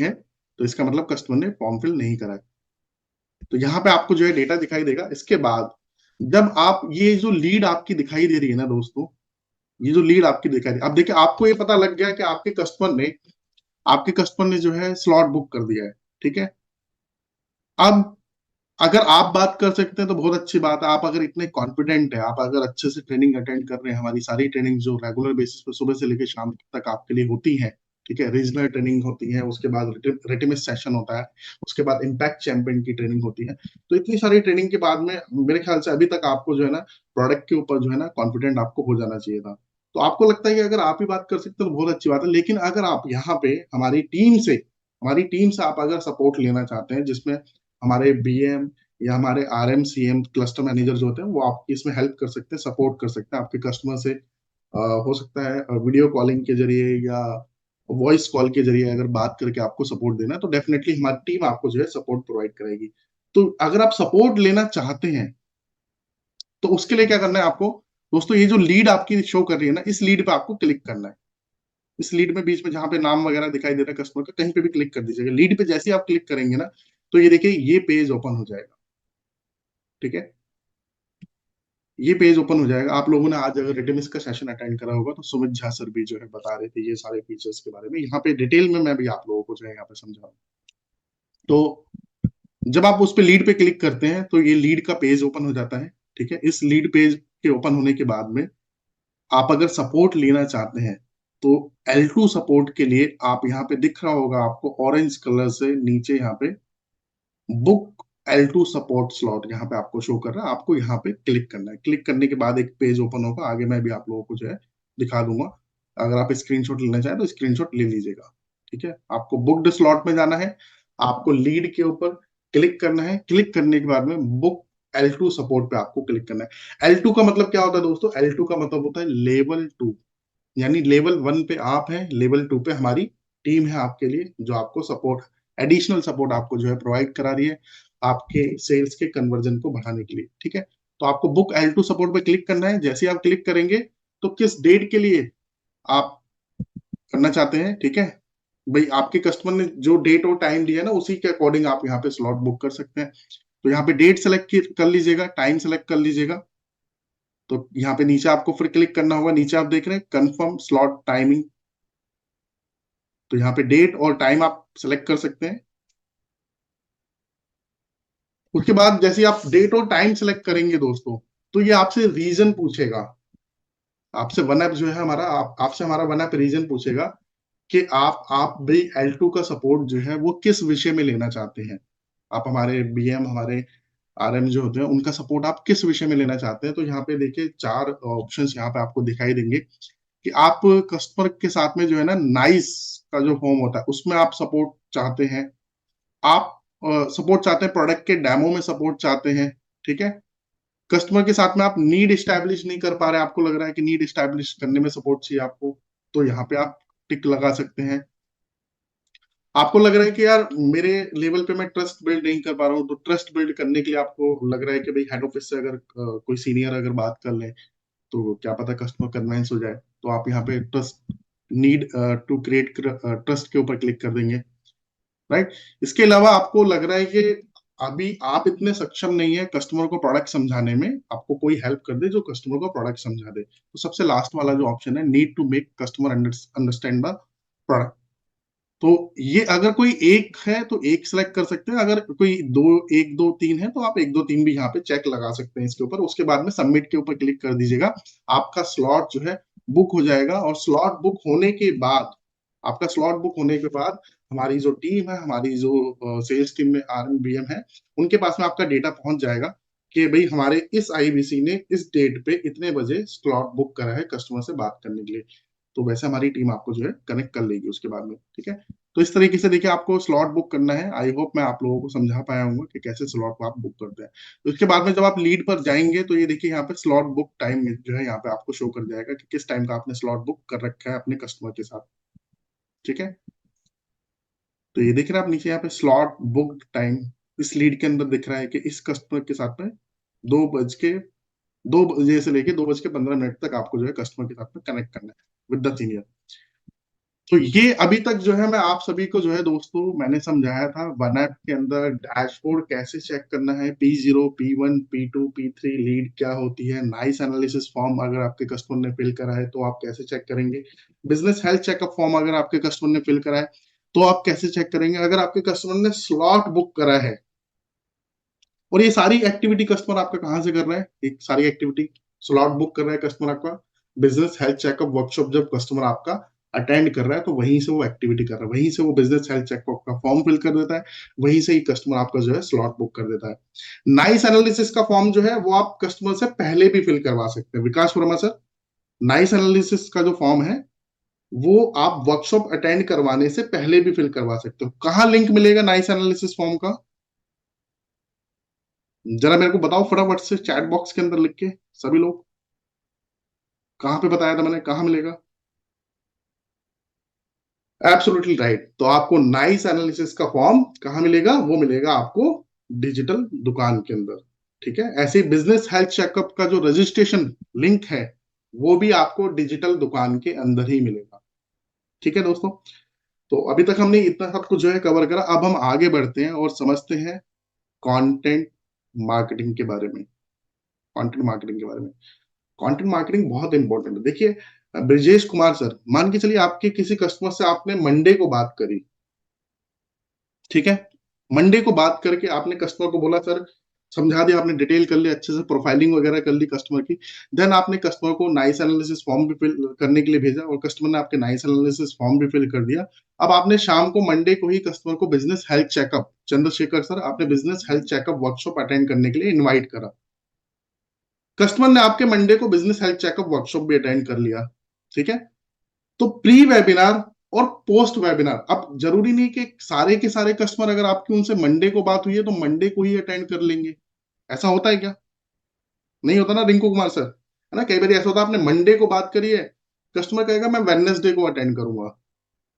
है तो इसका मतलब कस्टमर ने फॉर्म फिल नहीं करा है। तो यहाँ पे आपको जो है डेटा दिखाई देगा। इसके बाद जब आप ये जो लीड आपकी दिखाई दे रही है ना दोस्तों, ये जो लीड आपकी दिखाई दे, अब देखिए आपको ये पता लग गया कि आपके कस्टमर ने जो है स्लॉट बुक कर दिया है, ठीक है। अब अगर आप बात कर सकते हैं तो बहुत अच्छी बात है। आप अगर इतने कॉन्फिडेंट है, आप अगर अच्छे से ट्रेनिंग अटेंड कर रहे हैं, हमारी सारी ट्रेनिंग जो रेगुलर बेसिस पर सुबह से लेकर शाम तक आपके लिए होती है, ठीक है। रीजनल ट्रेनिंग होती है, उसके बाद रेटिमिस सेशन होता है, उसके बाद इम्पैक्ट चैंपियन की ट्रेनिंग होती है। तो इतनी सारी ट्रेनिंग के बाद में मेरे ख्याल से अभी तक आपको जो है ना प्रोडक्ट के ऊपर जो है ना कॉन्फिडेंट आपको हो जाना चाहिए था। तो आपको लगता है कि अगर आप ही बात कर सकते हो तो बहुत अच्छी बात है। लेकिन अगर आप यहाँ पे हमारी टीम से आप अगर सपोर्ट लेना चाहते हैं, जिसमें हमारे बीएम या हमारे आरएम सीएम क्लस्टर मैनेजर जो होते हैं वो आपकी इसमें हेल्प कर सकते हैं, सपोर्ट कर सकते हैं आपके कस्टमर से। हो सकता है वीडियो कॉलिंग के जरिए या वॉइस कॉल के जरिए अगर बात करके आपको सपोर्ट देना है, तो डेफिनेटली हमारी टीम आपको जो है सपोर्ट प्रोवाइड करेगी। तो अगर आप सपोर्ट लेना चाहते हैं तो उसके लिए क्या करना है आपको दोस्तों, ये जो लीड आपकी शो कर रही है ना, इस लीड पे आपको क्लिक करना है। इस लीड में बीच में जहां पे नाम वगैरह दिखाई दे रहा है कस्टमर का, कहीं पे भी क्लिक कर दीजिएगा। लीड पे जैसे ही आप क्लिक करेंगे ना, तो ये देखिए ये पेज ओपन हो जाएगा, ठीक है। ये पेज ओपन हो जाएगा। आप लोगों ने आज अगर रिटमिस का सेशन अटेंड करा होगा तो सुमित झा सर भी जो है बता रहे थे ये सारे फीचर्स के बारे में, यहाँ पे डिटेल में मैं भी आप लोगों को जो है यहाँ पे समझा रहा हूँ। तो जब आप उस पे लीड पे क्लिक करते हैं तो ये लीड का पेज ओपन हो जाता है, ठीक है। इस लीड पेज के ओपन होने के बाद में आप अगर सपोर्ट लेना चाहते हैं तो L2 सपोर्ट के लिए आप यहाँ पे दिख रहा होगा आपको ऑरेंज कलर से नीचे यहाँ पे बुक L2 सपोर्ट स्लॉट यहाँ पे आपको शो कर रहा है। आपको यहाँ पे क्लिक करना है। क्लिक करने के बाद एक पेज ओपन होगा, आगे मैं भी आप लोगों को जो है दिखा दूंगा। अगर आप स्क्रीनशॉट लेना चाहें तो स्क्रीनशॉट ले लीजिएगा, ठीक है। आपको बुक्ड स्लॉट में जाना है, आपको लीड के ऊपर क्लिक करना है। क्लिक करने के बाद में बुक L2 सपोर्ट पे आपको क्लिक करना है। L2 का मतलब क्या होता है दोस्तों? L2 का मतलब होता है लेवल 2, यानी लेवल 1 पे आप हैं, लेवल 2 पे हमारी टीम है आपके लिए, जो आपको सपोर्ट, एडिशनल सपोर्ट आपको जो है प्रोवाइड करा रही है आपके सेल्स के कन्वर्जन को बढ़ाने के लिए, ठीक है। तो आपको बुक L2 सपोर्ट पे क्लिक करना है। जैसे ही आप क्लिक करेंगे तो किस डेट के लिए आप करना चाहते हैं, ठीक है, भाई आपके कस्टमर ने जो डेट और टाइम दिया है ना, उसी के अकॉर्डिंग आप यहाँ पे स्लॉट बुक कर सकते हैं। तो यहाँ पे डेट सेलेक्ट कर लीजिएगा, टाइम सेलेक्ट कर लीजिएगा। तो यहाँ पे नीचे आपको फिर क्लिक करना होगा, नीचे आप देख रहे हैं कंफर्म स्लॉट टाइमिंग। तो यहाँ पे डेट और टाइम आप सेलेक्ट कर सकते हैं। उसके बाद जैसे आप डेट और टाइम सेलेक्ट करेंगे दोस्तों, तो ये आपसे रीजन पूछेगा। आपसे वन ऐप जो है हमारा, आपसे हमारा वन ऐप रीजन पूछेगा कि आप भी L2 का सपोर्ट जो है वो किस विषय में लेना चाहते हैं। आप हमारे बीएम, हमारे आरएम जो होते हैं, उनका सपोर्ट आप किस विषय में लेना चाहते हैं। तो यहाँ पे देखिए 4 ऑप्शंस यहाँ पे आपको दिखाई देंगे कि आप कस्टमर के साथ में जो है ना नाइस का जो फॉर्म होता है उसमें आप सपोर्ट चाहते हैं, आप सपोर्ट चाहते हैं प्रोडक्ट के डेमो में सपोर्ट चाहते हैं, ठीक है। कस्टमर के साथ में आप नीड स्टैब्लिश नहीं कर पा रहे, आपको लग रहा है कि नीड स्टैब्लिश करने में सपोर्ट चाहिए आपको, तो यहाँ पे आप टिक लगा सकते हैं। आपको लग रहा है कि यार मेरे लेवल पे मैं ट्रस्ट बिल्ड नहीं कर पा रहा हूँ, तो ट्रस्ट बिल्ड करने के लिए आपको लग रहा है कि भाई हेड ऑफिस से अगर कोई सीनियर अगर बात कर ले तो क्या पता कस्टमर कन्विंस हो जाए, तो आप यहाँ पे trust need to create trust के ऊपर क्लिक कर देंगे, राइट। इसके अलावा आपको लग रहा है कि अभी आप इतने सक्षम नहीं है कस्टमर को प्रोडक्ट समझाने में, आपको कोई हेल्प कर दे जो कस्टमर को प्रोडक्ट समझा दे, तो सबसे लास्ट वाला जो ऑप्शन है, need to make customer understand the product. तो ये अगर कोई एक है तो एक सिलेक्ट कर सकते हैं, अगर कोई दो, एक दो तीन है तो आप एक दो तीन भी यहाँ पे चेक लगा सकते हैं इसके ऊपर। उसके बाद में सबमिट के ऊपर क्लिक कर दीजिएगा, आपका स्लॉट जो है बुक हो जाएगा। और स्लॉट बुक होने के बाद, आपका स्लॉट बुक होने के बाद हमारी जो टीम है, हमारी जो सेल्स टीम में आरएमबीएम है, उनके पास में आपका डेटा पहुंच जाएगा कि भाई हमारे इस आईबीसी ने इस डेट पे इतने बजे स्लॉट बुक करा है कस्टमर से बात करने के लिए। तो वैसे हमारी टीम आपको जो है कनेक्ट कर लेगी उसके बाद में, ठीक है। तो इस तरीके से देखिए आपको स्लॉट बुक करना है। आई होप मैं आप लोगों को समझा पाया हूँ कि कैसे स्लॉट को आप बुक करते हैं। तो इसके बाद में जब आप लीड पर जाएंगे तो ये देखिए यहाँ पे स्लॉट बुक टाइम जो है यहाँ पे आपको शो कर जाएगा कि किस टाइम का आपने स्लॉट बुक कर रखा है अपने कस्टमर के साथ, ठीक है। तो ये देख रहे हैं आप नीचे यहाँ पे स्लॉट बुक टाइम, इस लीड के अंदर दिख रहा है कि इस कस्टमर के साथ में 2 बज के 2 बजे से लेके 2:15 तक आपको जो है कस्टमर के साथ में कनेक्ट करना है विद द सीनियर। तो ये अभी तक जो है मैं आप सभी को जो है दोस्तों मैंने समझाया था वन ऐप के अंदर डैशबोर्ड कैसे चेक करना है, P0 P1 P2 P3 lead क्या होती है, नाइस एनालिसिस फॉर्म अगर आपके कस्टमर ने फिल करा है तो आप कैसे चेक करेंगे, बिजनेस हेल्थ चेकअप फॉर्म अगर आपके कस्टमर ने फिल करा है तो आप कैसे चेक करेंगे, अगर आपके कस्टमर ने स्लॉट बुक करा है। और ये सारी एक्टिविटी कस्टमर आपका कहाँ से कर रहा है, एक सारी एक्टिविटी स्लॉट बुक कर रहा है कस्टमर आपका, बिजनेस हेल्थ चेकअप वर्कशॉप जब कस्टमर आपका अटेंड कर रहा है तो वहीं से वो एक्टिविटी कर रहा है, वहीं से वो बिजनेस हेल्थ चेकअप का फॉर्म फिल कर देता है, वहीं से ही कस्टमर आपका जो है स्लॉट बुक कर देता है। नाइस एनालिसिस का फॉर्म जो है वो आप कस्टमर से पहले भी फिल करवा सकते हैं, विकास वर्मा सर। नाइस एनालिसिस का जो फॉर्म है वो आप वर्कशॉप अटेंड करवाने से पहले भी फिल करवा सकते हो। कहाँ लिंक मिलेगा नाइस एनालिसिस फॉर्म का, जरा मेरे को बताओ फटाफट से चैट बॉक्स के अंदर लिख के सभी लोग। कहाँ पे बताया था मैंने, कहाँ मिलेगा? Absolutely right. तो आपको नाइस एनालिसिस का फॉर्म कहाँ मिलेगा, वो मिलेगा आपको डिजिटल दुकान के अंदर, ठीक है। ऐसे ही बिजनेस हेल्थ चेकअप का जो रजिस्ट्रेशन लिंक है वो भी आपको डिजिटल दुकान के अंदर ही मिलेगा, ठीक है दोस्तों। तो अभी तक हमने इतना सब कुछ जो है कवर करा, अब हम आगे बढ़ते हैं और समझते हैं कंटेंट मार्केटिंग के बारे में। कंटेंट मार्केटिंग के बारे में, कंटेंट मार्केटिंग बहुत इंपॉर्टेंट है। देखिए ब्रिजेश कुमार सर, मान के चलिए आपके किसी कस्टमर से आपने मंडे को बात करी, ठीक है। मंडे को बात करके आपने कस्टमर को बोला सर, समझा दिया आपने, डिटेल कर लिया अच्छे से, प्रोफाइलिंग वगैरह कर ली कस्टमर की। देन आपने कस्टमर को नाइस एनालिसिस फॉर्म भी फिल करने के लिए भेजा और कस्टमर ने आपके नाइस एनालिसिस फॉर्म भी फिल कर दिया। अब आपने शाम को मंडे को ही कस्टमर को business health checkup, Chandrashekhar sir आपने business health checkup workshop attend करने के लिए इन्वाइट करा। कस्टमर ने आपके मंडे को बिजनेस हेल्थ चेकअप वर्कशॉप भी अटेंड कर लिया, ठीक है। तो प्री वेबिनार और पोस्ट वेबिनार, अब जरूरी नहीं कि सारे के सारे कस्टमर अगर आपकी उनसे मंडे को बात हुई है तो मंडे को ही अटेंड कर लेंगे, ऐसा होता है क्या? नहीं होता ना रिंकू कुमार सर, है ना। कई बार ऐसा होता है आपने मंडे को बात करी है, कस्टमर कहेगा मैं वेडनेसडे को अटेंड करूंगा,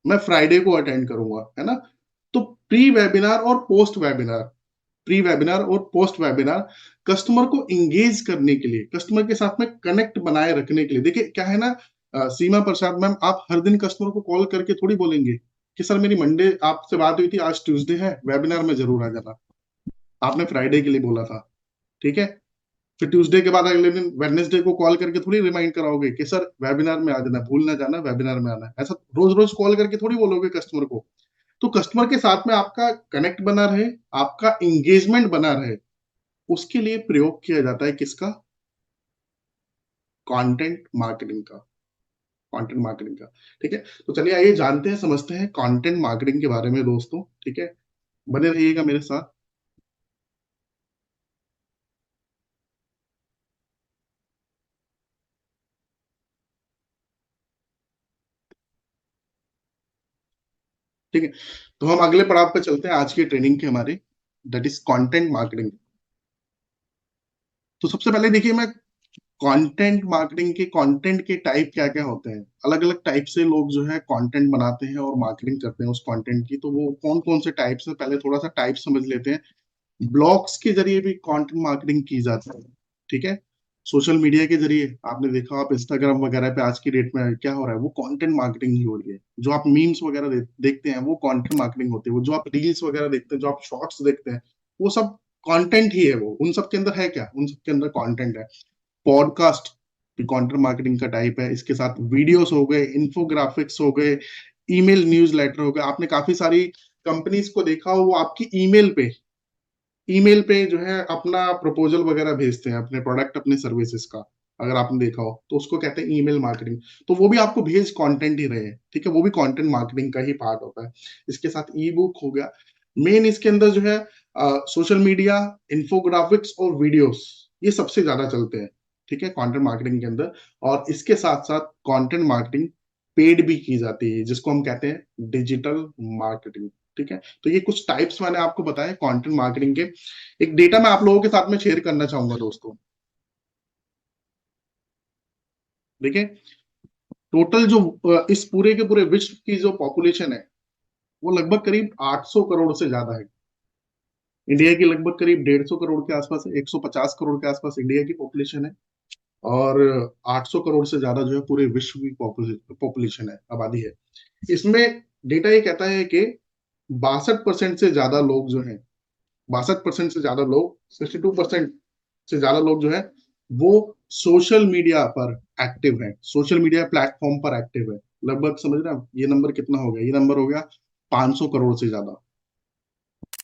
मैं फ्राइडे को अटेंड करूंगा, है ना। तो प्री वेबिनार और पोस्ट वेबिनार, प्री वेबिनार और पोस्ट वेबिनार कस्टमर को इंगेज करने के लिए, कस्टमर के साथ में कनेक्ट बनाए रखने के लिए। देखिए क्या है ना, सीमा प्रसाद मैम, आप हर दिन कस्टमर को कॉल करके थोड़ी बोलेंगे कि सर मेरी मंडे आपसे बात हुई थी, आज ट्यूसडे है, वेबिनार में जरूर आ जाना। आपने फ्राइडे के लिए बोला था, ठीक है। फिर ट्यूसडे के बाद अगले दिन वेडनेसडे को कॉल करके थोड़ी रिमाइंड कराओगे कि सर वेबिनार में आ जाना, भूल ना जाना वेबिनार में आना है। ऐसा रोज रोज कॉल करके थोड़ी बोलोगे कस्टमर को। तो कस्टमर के साथ में आपका कनेक्ट बना रहे, आपका इंगेजमेंट बना रहे, उसके लिए प्रयोग किया जाता है किसका? कंटेंट मार्केटिंग का, कंटेंट मार्केटिंग का, ठीक है। तो चलिए आइए जानते हैं, समझते हैं कंटेंट मार्केटिंग के बारे में दोस्तों, ठीक है। बने रहिएगा मेरे साथ। ठीक है, तो हम अगले पड़ाव पे चलते हैं आज की ट्रेनिंग के हमारे, दैट इज कंटेंट मार्केटिंग। तो सबसे पहले देखिए मैं कंटेंट मार्केटिंग के कंटेंट के टाइप क्या क्या होते हैं, अलग अलग टाइप से लोग जो है कंटेंट बनाते हैं और मार्केटिंग करते हैं उस कंटेंट की। तो वो कौन कौन से टाइप्स है, पहले थोड़ा सा टाइप समझ लेते हैं। ब्लॉग्स के जरिए भी कंटेंट मार्केटिंग की जाती है, ठीक है। सोशल मीडिया के जरिए आपने देखा, आप इंस्टाग्राम वगैरह पे आज की डेट में क्या हो रहा है, वो कंटेंट मार्केटिंग ही हो रही है। जो आप मीम्स वगैरह देखते हैं वो कंटेंट मार्केटिंग होती है। वो जो आप रील्स वगैरह देखते हैं, जो आप शॉर्ट्स देखते हैं, वो सब कंटेंट ही है। वो उन सब के अंदर है क्या, उन सब के अंदर कंटेंट है। पॉडकास्ट भी कंटेंट मार्केटिंग का टाइप है। इसके साथ वीडियोस हो गए, इन्फोग्राफिक्स हो गए, ईमेल न्यूज लेटर हो गए। आपने काफी सारी कंपनीज को देखा हो, वो आपकी ईमेल पे जो है अपना प्रपोजल वगैरह भेजते हैं, अपने प्रोडक्ट अपने सर्विसेज का। अगर आपने देखा हो तो उसको कहते हैं ईमेल मार्केटिंग। तो वो भी आपको भेज कंटेंट ही रहे हैं, ठीक है, वो भी कंटेंट मार्केटिंग का ही पार्ट होता है। इसके साथ ई बुक हो गया। मेन इसके अंदर जो है सोशल मीडिया, इन्फोग्राफिक्स और वीडियोस, ये सबसे ज्यादा चलते हैं, ठीक है, कंटेंट मार्केटिंग के अंदर। और इसके साथ साथ कंटेंट मार्केटिंग पेड भी की जाती है, जिसको हम कहते हैं डिजिटल मार्केटिंग, ठीक है। तो ये कुछ टाइप्स मैंने आपको बताए कंटेंट मार्केटिंग के। एक डेटा मैं आप लोगों के साथ में शेयर करना चाहूंगा दोस्तों। देखिए, टोटल जो इस पूरे के पूरे विश्व की जो पॉपुलेशन है, वो लगभग करीब 800 करोड़ से ज्यादा है। इंडिया की लगभग करीब 150 करोड़ के आसपास है, 150 करोड़ के आसपास इंडिया की पॉपुलेशन है। और 800 करोड़ से ज्यादा जो है पूरे विश्व की पॉपुलेशन है, आबादी है। इसमें डेटा ये कहता है कि 62% से ज्यादा लोग जो हैं, 62% से ज्यादा लोग, 62% से ज्यादा लोग जो है वो सोशल मीडिया पर एक्टिव है, सोशल मीडिया प्लेटफॉर्म पर एक्टिव है। लगभग समझ रहे हैं आप, ये नंबर कितना हो गया, ये नंबर हो गया 500 करोड़ से ज्यादा।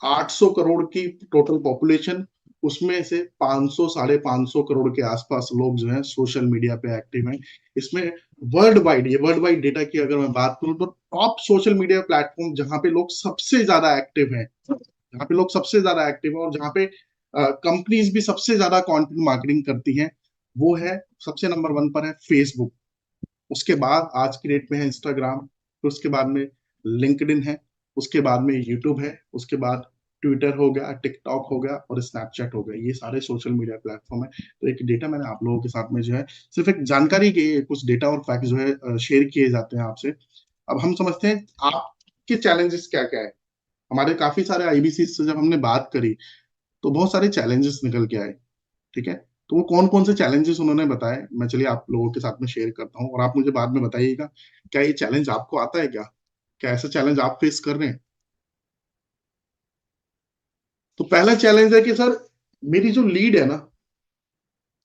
800 करोड़ की टोटल पॉपुलेशन, उसमें से 500 साढ़े 500 करोड़ के आसपास लोग जो है सोशल मीडिया पे एक्टिव हैं। इसमें वर्ल्ड वाइड, ये वर्ल्ड वाइड डेटा की अगर मैं बात करूं, तो टॉप सोशल मीडिया प्लेटफॉर्म जहां पे लोग सबसे ज्यादा एक्टिव हैं, जहाँ पे लोग सबसे ज्यादा एक्टिव है और जहाँ पे कंपनीज भी सबसे ज्यादा कंटेंट मार्केटिंग करती हैं, वो है, सबसे नंबर वन पर है फेसबुक। उसके बाद आज की डेट में है इंस्टाग्राम, फिर उसके बाद में लिंक्डइन है, उसके बाद में यूट्यूब है, उसके बाद ट्विटर हो गया, टिकटॉक हो गया और स्नैपचैट हो गया। ये सारे सोशल मीडिया प्लेटफॉर्म है। तो एक डेटा मैंने आप लोगों के साथ में जो है, सिर्फ एक जानकारी के कुछ डेटा और फैक्ट जो है शेयर किए जाते हैं आपसे। अब हम समझते हैं आपके चैलेंजेस क्या क्या है। हमारे काफी सारे आईबीसी से जब हमने बात करी, तो बहुत सारे चैलेंजेस निकल के आए, ठीक है। तो वो कौन कौन से चैलेंजेस उन्होंने बताए, मैं चलिए आप लोगों के साथ में शेयर करता हूँ और आप मुझे बाद में बताइएगा, क्या ये चैलेंज आपको आता है क्या, क्या ऐसा चैलेंज आप फेस कर रहे हैं। तो पहला चैलेंज है कि सर, मेरी जो लीड है ना,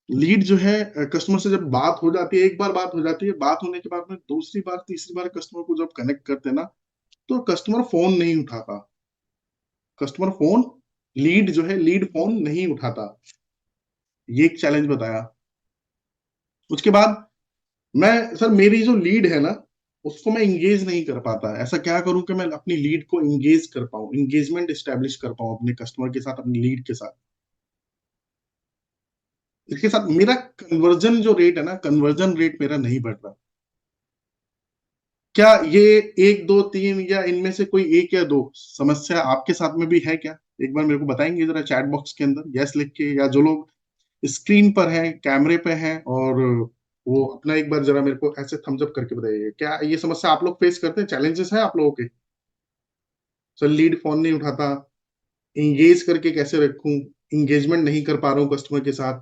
लीड जो है कस्टमर से जब बात हो जाती है, एक बार बात हो जाती है, बात होने के बाद में दूसरी बार तीसरी बार कस्टमर को जब कनेक्ट करते हैं ना, तो कस्टमर फोन नहीं उठाता। कस्टमर फोन, लीड जो है, लीड फोन नहीं उठाता। ये एक चैलेंज बताया। उसके बाद मैं, सर मेरी जो लीड है ना, उसको मैं इंगेज नहीं कर पाता। ऐसा क्या करूं कि मैं अपनी लीड को इंगेज कर पाऊं, इंगेजमेंट स्टैब्लिश कर पाऊं अपने कस्टमर के साथ, अपनी लीड के साथ। इसके साथ मेरा कन्वर्जन जो रेट है ना, कन्वर्जन रेट मेरा नहीं बढ़ रहा। क्या ये एक दो तीन या इनमें से कोई एक या दो समस्या आपके साथ में भी है क्या? एक बार मेरे को बताएंगे जरा चैट बॉक्स के अंदर यस लिख के, या जो लोग स्क्रीन पर हैं, कैमरे पे हैं, और वो अपना एक बार जरा मेरे को ऐसे थम्स अप करके बताइए, क्या ये समस्या आप लोग फेस करते हैं, चैलेंजेस हैं आप लोगों के? सर लीड फोन नहीं उठाता, इंगेज करके कैसे रखूं, इंगेजमेंट नहीं कर पा रहा हूँ कस्टमर के साथ,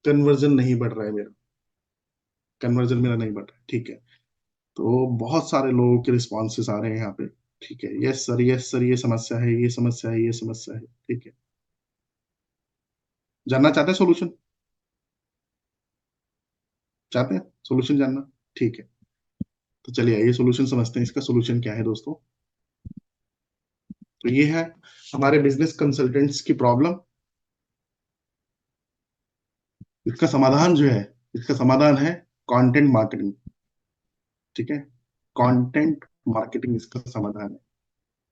कन्वर्जन नहीं बढ़ रहा है मेरा, कन्वर्जन मेरा नहीं बढ़ रहा है, ठीक है। तो बहुत सारे लोगों के रिस्पॉन्सेस आ रहे हैं यहाँ पे, ठीक है, यस सर, यस सर, ये समस्या है, ये समस्या है, ये समस्या है, ठीक है। जानना चाहते हैं सोल्यूशन? चाहते हैं सोल्यूशन जानना? ठीक है। तो चलिए आइए सोल्यूशन समझते हैं। इसका सोल्यूशन क्या है दोस्तों? तो ये है हमारे बिजनेस कंसल्टेंट्स की प्रॉब्लम। इसका समाधान जो है, इसका समाधान है कंटेंट मार्केटिंग, ठीक है। कंटेंट मार्केटिंग इसका समाधान है।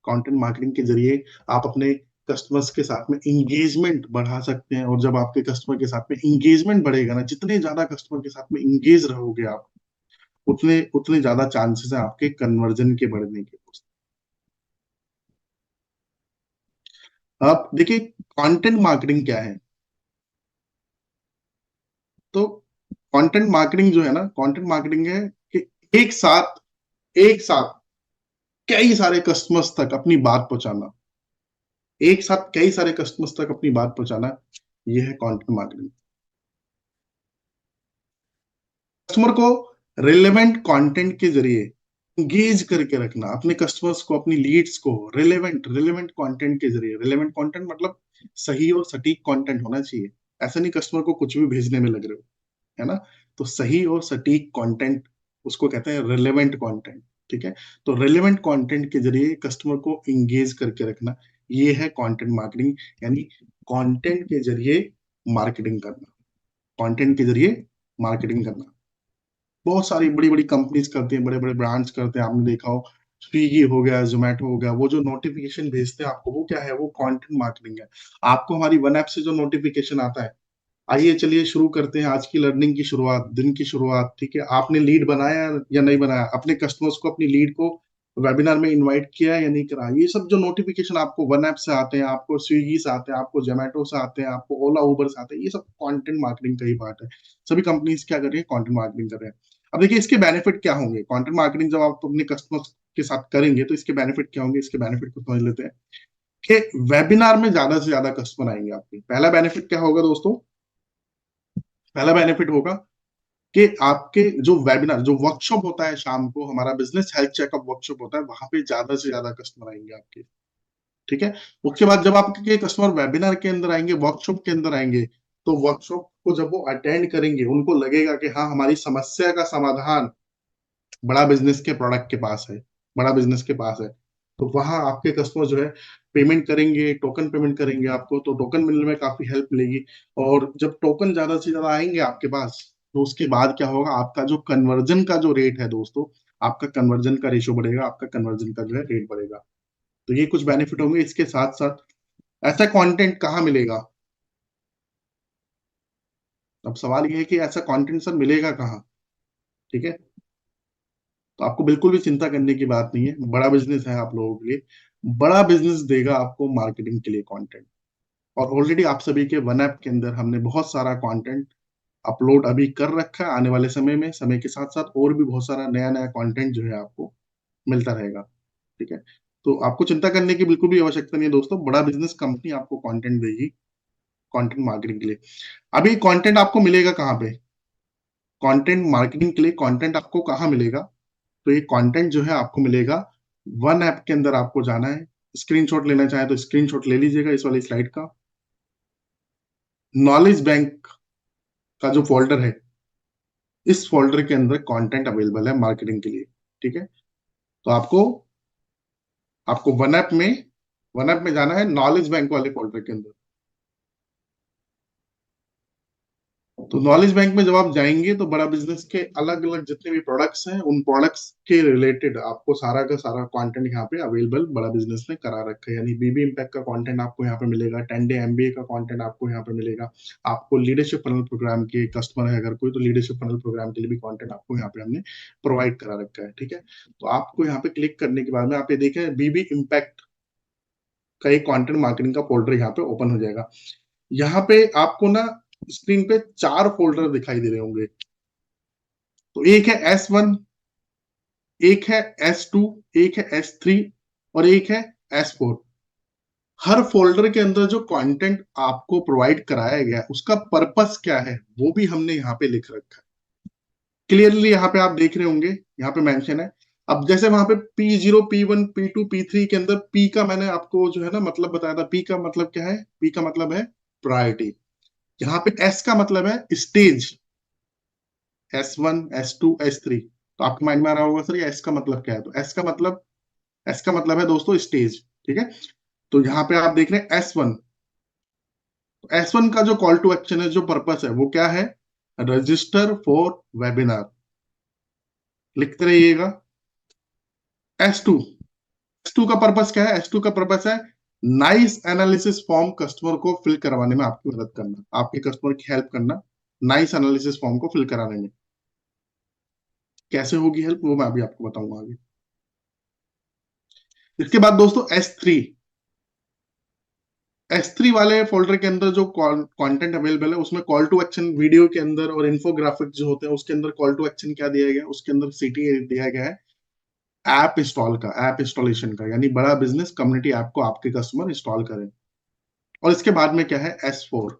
कंटेंट मार्केटिंग के जरिए आप अपने कस्टमर्स के साथ में इंगेजमेंट बढ़ा सकते हैं। और जब आपके कस्टमर के साथ में इंगेजमेंट बढ़ेगा ना, जितने ज्यादा कस्टमर के साथ में इंगेज रहोगे आप, उतने उतने ज्यादा चांसेस है आपके कन्वर्जन के बढ़ने के। आप देखिए, कंटेंट मार्केटिंग क्या है। तो कंटेंट मार्केटिंग जो है ना, कंटेंट मार्केटिंग है कि एक साथ कई सारे कस्टमर्स तक अपनी बात पहुंचाना, एक साथ कई सारे कस्टमर्स तक अपनी बात पहुंचाना, ये है कंटेंट मार्केटिंग। कस्टमर को रिलेवेंट कंटेंट के जरिए इंगेज करके रखना, अपने कस्टमर्स को, अपनी लीड्स को रिलेवेंट रिलेवेंट कंटेंट के जरिए। रिलेवेंट कंटेंट मतलब सही और सटीक कंटेंट होना चाहिए। ऐसा नहीं कस्टमर को कुछ भी भेजने में लग रहे हो, है ना। तो सही और सटीक कंटेंट, उसको कहते हैं रिलेवेंट कंटेंट। ठीक है, तो रिलेवेंट कंटेंट के जरिए कस्टमर को इंगेज करके रखना, ये है कंटेंट मार्केटिंग। यानी कंटेंट के जरिए मार्केटिंग करना, कंटेंट के जरिए मार्केटिंग करना। बहुत सारी बड़ी बड़ी कंपनीज करती हैं, बड़े बड़े ब्रांड्स करते हैं, आपने देखा हो। स्विगी हो गया, जोमेटो हो गया, वो जो नोटिफिकेशन भेजते हैं आपको, वो क्या है, वो कंटेंट मार्केटिंग है। आपको हमारी वन ऐप से जो नोटिफिकेशन आता है, आइए चलिए शुरू करते हैं आज की लर्निंग की शुरुआत, दिन की शुरुआत। ठीक है, आपने लीड बनाया या नहीं बनाया, अपने कस्टमर्स को, अपनी लीड को वेबिनार में इनवाइट किया या नहीं करा, ये सब जो नोटिफिकेशन आपको वन ऐप से आते हैं, आपको स्विगी से आते हैं, आपको जोमेटो से आते हैं, आपको ओला उबर से आते हैं, ये सब कंटेंट मार्केटिंग का ही पार्ट है। सभी कंपनीज क्या कर रही है, कंटेंट मार्केटिंग कर रहे हैं। अब देखिए इसके बेनिफिट क्या होंगे, कंटेंट मार्केटिंग जब आप अपने कस्टमर्स के साथ करेंगे तो इसके बेनिफिट क्या होंगे, इसके बेनिफिट को समझ लेते हैं। कि वेबिनार में ज्यादा से ज्यादा कस्टमर आएंगे आपके। पहला बेनिफिट क्या होगा दोस्तों, पहला बेनिफिट होगा कि आपके जो वेबिनार, जो वर्कशॉप होता है शाम को, हमारा बिजनेस हेल्थ चेकअप वर्कशॉप होता है, वहां पे ज्यादा से ज्यादा कस्टमर आएंगे आपके। ठीक है, उसके बाद जब आपके कस्टमर वेबिनार के अंदर आएंगे, वर्कशॉप के अंदर आएंगे, तो वर्कशॉप को जब वो अटेंड करेंगे, उनको लगेगा कि हाँ, हमारी समस्या का समाधान बड़ा बिजनेस के प्रोडक्ट के पास है, बड़ा बिजनेस के पास है। तो वहां आपके कस्टमर जो है पेमेंट करेंगे, टोकन पेमेंट करेंगे आपको, तो टोकन मिलने में काफी हेल्प मिलेगी। और जब टोकन ज्यादा से ज्यादा आएंगे आपके पास, तो उसके बाद क्या होगा, आपका जो कन्वर्जन का जो रेट है दोस्तों, आपका कन्वर्जन का रेशो बढ़ेगा, आपका कन्वर्जन का जो है रेट बढ़ेगा। तो ये कुछ बेनिफिट होंगे। इसके साथ साथ ऐसा कंटेंट कहाँ मिलेगा, अब सवाल ये है कि ऐसा कंटेंट सर मिलेगा कहाँ। ठीक है, तो आपको बिल्कुल भी चिंता करने की बात नहीं है, बड़ा बिजनेस है आप लोगों के लिए। बड़ा बिजनेस देगा आपको मार्केटिंग के लिए कंटेंट। और ऑलरेडी आप सभी के वन ऐप के अंदर हमने बहुत सारा कंटेंट अपलोड अभी कर रखा है। आने वाले समय में, समय के साथ साथ और भी बहुत सारा नया नया कंटेंट जो है आपको मिलता रहेगा। ठीक है, तो आपको चिंता करने की बिल्कुल भी आवश्यकता नहीं है दोस्तों, बड़ा बिजनेस कंपनी आपको कंटेंट देगी कंटेंट मार्केटिंग के लिए। अभी कंटेंट आपको मिलेगा कहाँ पे, कंटेंट मार्केटिंग के लिए कंटेंट आपको कहाँ मिलेगा। तो ये कंटेंट जो है आपको मिलेगा वन ऐप के अंदर। आपको जाना है, स्क्रीनशॉट लेना चाहे तो स्क्रीनशॉट ले लीजिएगा इस वाली स्लाइड का। नॉलेज बैंक का जो फोल्डर है, इस फोल्डर के अंदर कंटेंट अवेलेबल है मार्केटिंग के लिए। ठीक है, तो आपको आपको वन ऐप में जाना है, नॉलेज बैंक वाले फोल्डर के अंदर। तो नॉलेज बैंक में जब आप जाएंगे तो बड़ा बिजनेस के अलग अलग जितने भी प्रोडक्ट्स हैं, उन प्रोडक्ट्स के रिलेटेड आपको सारा का सारा कंटेंट यहाँ पे अवेलेबल बड़ा बिजनेस ने करा रखा है। यानी बीबी इम्पैक्ट का कंटेंट आपको यहाँ पे मिलेगा, 10 डे एमबीए का कंटेंट आपको यहाँ पे मिलेगा। आपको लीडरशिप फनल प्रोग्राम के कस्टमर है अगर कोई, तो लीडरशिप फनल प्रोग्राम के लिए भी कंटेंट आपको यहाँ पे हमने प्रोवाइड करा रखा है। ठीक है, तो आपको यहाँ पे क्लिक करने के बाद में आप ये देखें, बीबी इम्पैक्ट का एक कंटेंट मार्केटिंग का फोल्डर यहाँ पे ओपन हो जाएगा। यहाँ पे आपको ना स्क्रीन पे 4 फोल्डर दिखाई दे रहे होंगे। तो एक है S1, एक है S2, एक है S3 और एक है S4। हर फोल्डर के अंदर जो कंटेंट आपको प्रोवाइड कराया गया है, उसका पर्पस क्या है, वो भी हमने यहाँ पे लिख रखा है क्लियरली। यहाँ पे आप देख रहे होंगे, यहाँ पे मेंशन है। अब जैसे वहां पे P0, P1, P2, P3 के अंदर P का मैंने आपको जो है ना मतलब बताया था। P का मतलब क्या है, P का मतलब है प्रायोरिटी। यहाँ पे S का मतलब है स्टेज, S1, S2, S3। तो आपके माइंड में आ रहा होगा सर ये एस का मतलब क्या है, तो एस का मतलब है दोस्तों स्टेज। ठीक है, तो यहाँ पे आप देख रहे हैं S1। तो S1 का जो कॉल टू एक्शन है, जो पर्पस है, वो क्या है, रजिस्टर फॉर वेबिनार, लिखते रहिएगा। S2, S2 का पर्पस क्या है, S2 का पर्पस है नाइस एनालिसिस फॉर्म कस्टमर को फिल करवाने में आपकी मदद करना, आपके कस्टमर की हेल्प करना, नाइस एनालिसिस फॉर्म को फिल कराने में। कैसे होगी हेल्प, वो मैं अभी आपको बताऊंगा आगे। इसके बाद दोस्तों S3, S3 वाले फोल्डर के अंदर जो कंटेंट अवेलेबल है उसमें कॉल टू एक्शन वीडियो के अंदर और इन्फोग्राफिक जो होते हैं उसके अंदर कॉल टू एक्शन क्या दिया गया है, उसके अंदर सीटी दिया गया है ऐप इंस्टॉल का, ऐप इंस्टॉलेशन का, यानी बड़ा बिजनेस कम्युनिटी ऐप को आपके कस्टमर इंस्टॉल करें। और इसके बाद में क्या है, S4।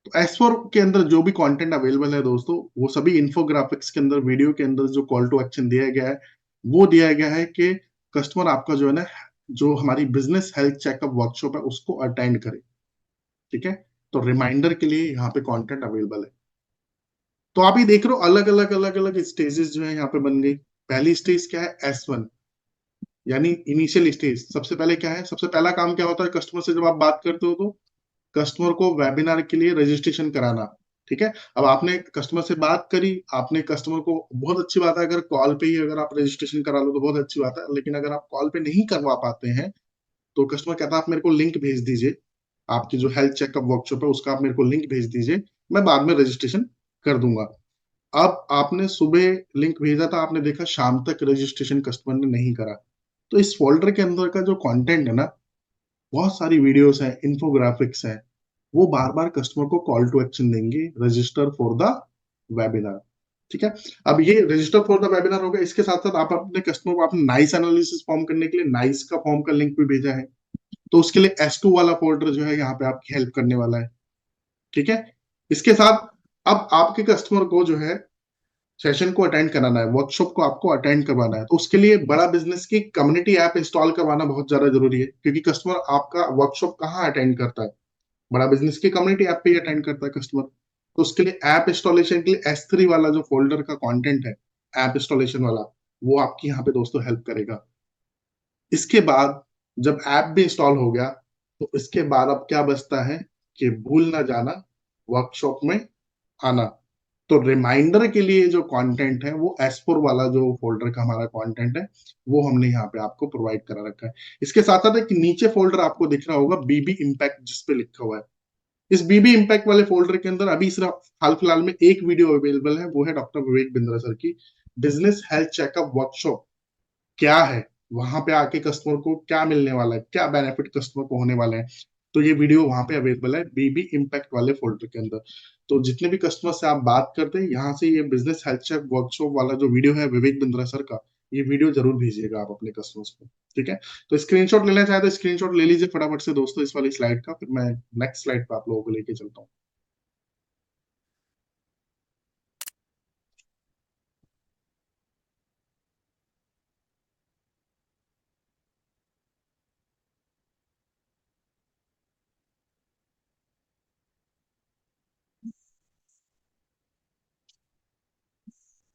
तो S4 के अंदर जो भी कंटेंट अवेलेबल है दोस्तों, वो सभी इन्फोग्राफिक्स के अंदर, वीडियो के अंदर जो कॉल टू एक्शन दिया गया है, वो दिया गया है कि कस्टमर आपका जो है ना, जो हमारी बिजनेस हेल्थ चेकअप वर्कशॉप है उसको अटेंड करे। ठीक है, तो रिमाइंडर के लिए यहाँ पे कंटेंट अवेलेबल है। तो आप ये देख रहे हो अलग अलग अलग अलग स्टेजेस जो है यहाँ पे बन गई। पहली स्टेज क्या है, S1, यानी इनिशियल स्टेज। सबसे पहले क्या है, सबसे पहला काम क्या होता है कस्टमर से जब आप बात करते हो तो कस्टमर को वेबिनार के लिए रजिस्ट्रेशन कराना। ठीक है, अब आपने कस्टमर से बात करी, आपने कस्टमर को, बहुत अच्छी बात है अगर कॉल पे ही अगर आप रजिस्ट्रेशन करा लो तो बहुत अच्छी बात है, लेकिन अगर आप कॉल पे नहीं करवा पाते हैं तो कस्टमर कहता है आप मेरे को लिंक भेज दीजिए, आपकी जो हेल्थ चेकअप वर्कशॉप है उसका आप मेरे को लिंक भेज दीजिए, मैं बाद में रजिस्ट्रेशन कर दूंगा। अब आपने सुबह लिंक भेजा था, आपने देखा शाम तक रजिस्ट्रेशन कस्टमर ने नहीं करा, तो इस फोल्डर के अंदर का जो कंटेंट है ना, बहुत सारी वीडियोस हैं, इन्फोग्राफिक्स हैं, वो बार बार कस्टमर को कॉल टू एक्शन देंगे, रजिस्टर फॉर द वेबिनार। ठीक है, अब ये रजिस्टर फॉर द वेबिनार हो गया, इसके साथ साथ आप अपने कस्टमर को आपने नाइस एनालिसिस फॉर्म करने के लिए नाइस का फॉर्म का लिंक भी भेजा है, तो उसके लिए S2 वाला फोल्डर जो है यहाँ पे आपकी हेल्प करने वाला है। ठीक है, इसके साथ अब आपके कस्टमर को जो है सेशन को अटेंड कराना है, वर्कशॉप को आपको अटेंड करवाना है, तो उसके लिए बड़ा बिजनेस की कम्युनिटी ऐप इंस्टॉल करवाना बहुत ज्यादा जरूरी है, क्योंकि कस्टमर आपका वर्कशॉप कहाँ अटेंड करता है, बड़ा बिजनेस की कम्युनिटी ऐप पे ही अटेंड करता है कस्टमर। तो उसके लिए ऐप इंस्टॉलेशन के लिए S3 वाला जो फोल्डर का कंटेंट है, ऐप इंस्टॉलेशन वाला, वो आपकी यहाँ पे दोस्तों हेल्प करेगा। इसके बाद जब ऐप भी इंस्टॉल हो गया, तो इसके बाद अब क्या बचता है कि भूल ना जाना वर्कशॉप में आना। तो रिमाइंडर के लिए जो कंटेंट है वो S4 वाला जो फोल्डर का हमारा कंटेंट है, वो हमने यहाँ पे आपको प्रोवाइड करा रखा है। इसके साथ साथ एक नीचे फोल्डर आपको दिख रहा होगा बीबी इम्पैक्ट, जिसपे लिखा हुआ है। इस बीबी इम्पैक्ट वाले फोल्डर के अंदर अभी सिर्फ हाल फिलहाल में एक वीडियो अवेलेबल है, वो है डॉक्टर विवेक बिंद्रा सर की बिजनेस हेल्थ चेकअप वर्कशॉप क्या है, वहां पे आके कस्टमर को क्या मिलने वाला है, क्या बेनिफिट कस्टमर को होने वाले हैं। तो ये वीडियो वहां पे अवेलेबल है बीबी इम्पैक्ट वाले फोल्डर के अंदर। तो जितने भी कस्टमर से आप बात करते हैं, यहाँ से ये बिजनेस हेल्थ चेक वर्कशॉप वाला जो वीडियो है विवेक बिंद्रा सर का, ये वीडियो जरूर भेजिएगा आप अपने कस्टमर्स को। ठीक है, तो स्क्रीनशॉट लेना चाहे तो स्क्रीनशॉट ले लीजिए फटाफट से दोस्तों इस वाली स्लाइड का, फिर मैं नेक्स्ट स्लाइड पे आप लोगों को लेके चलता हूँ।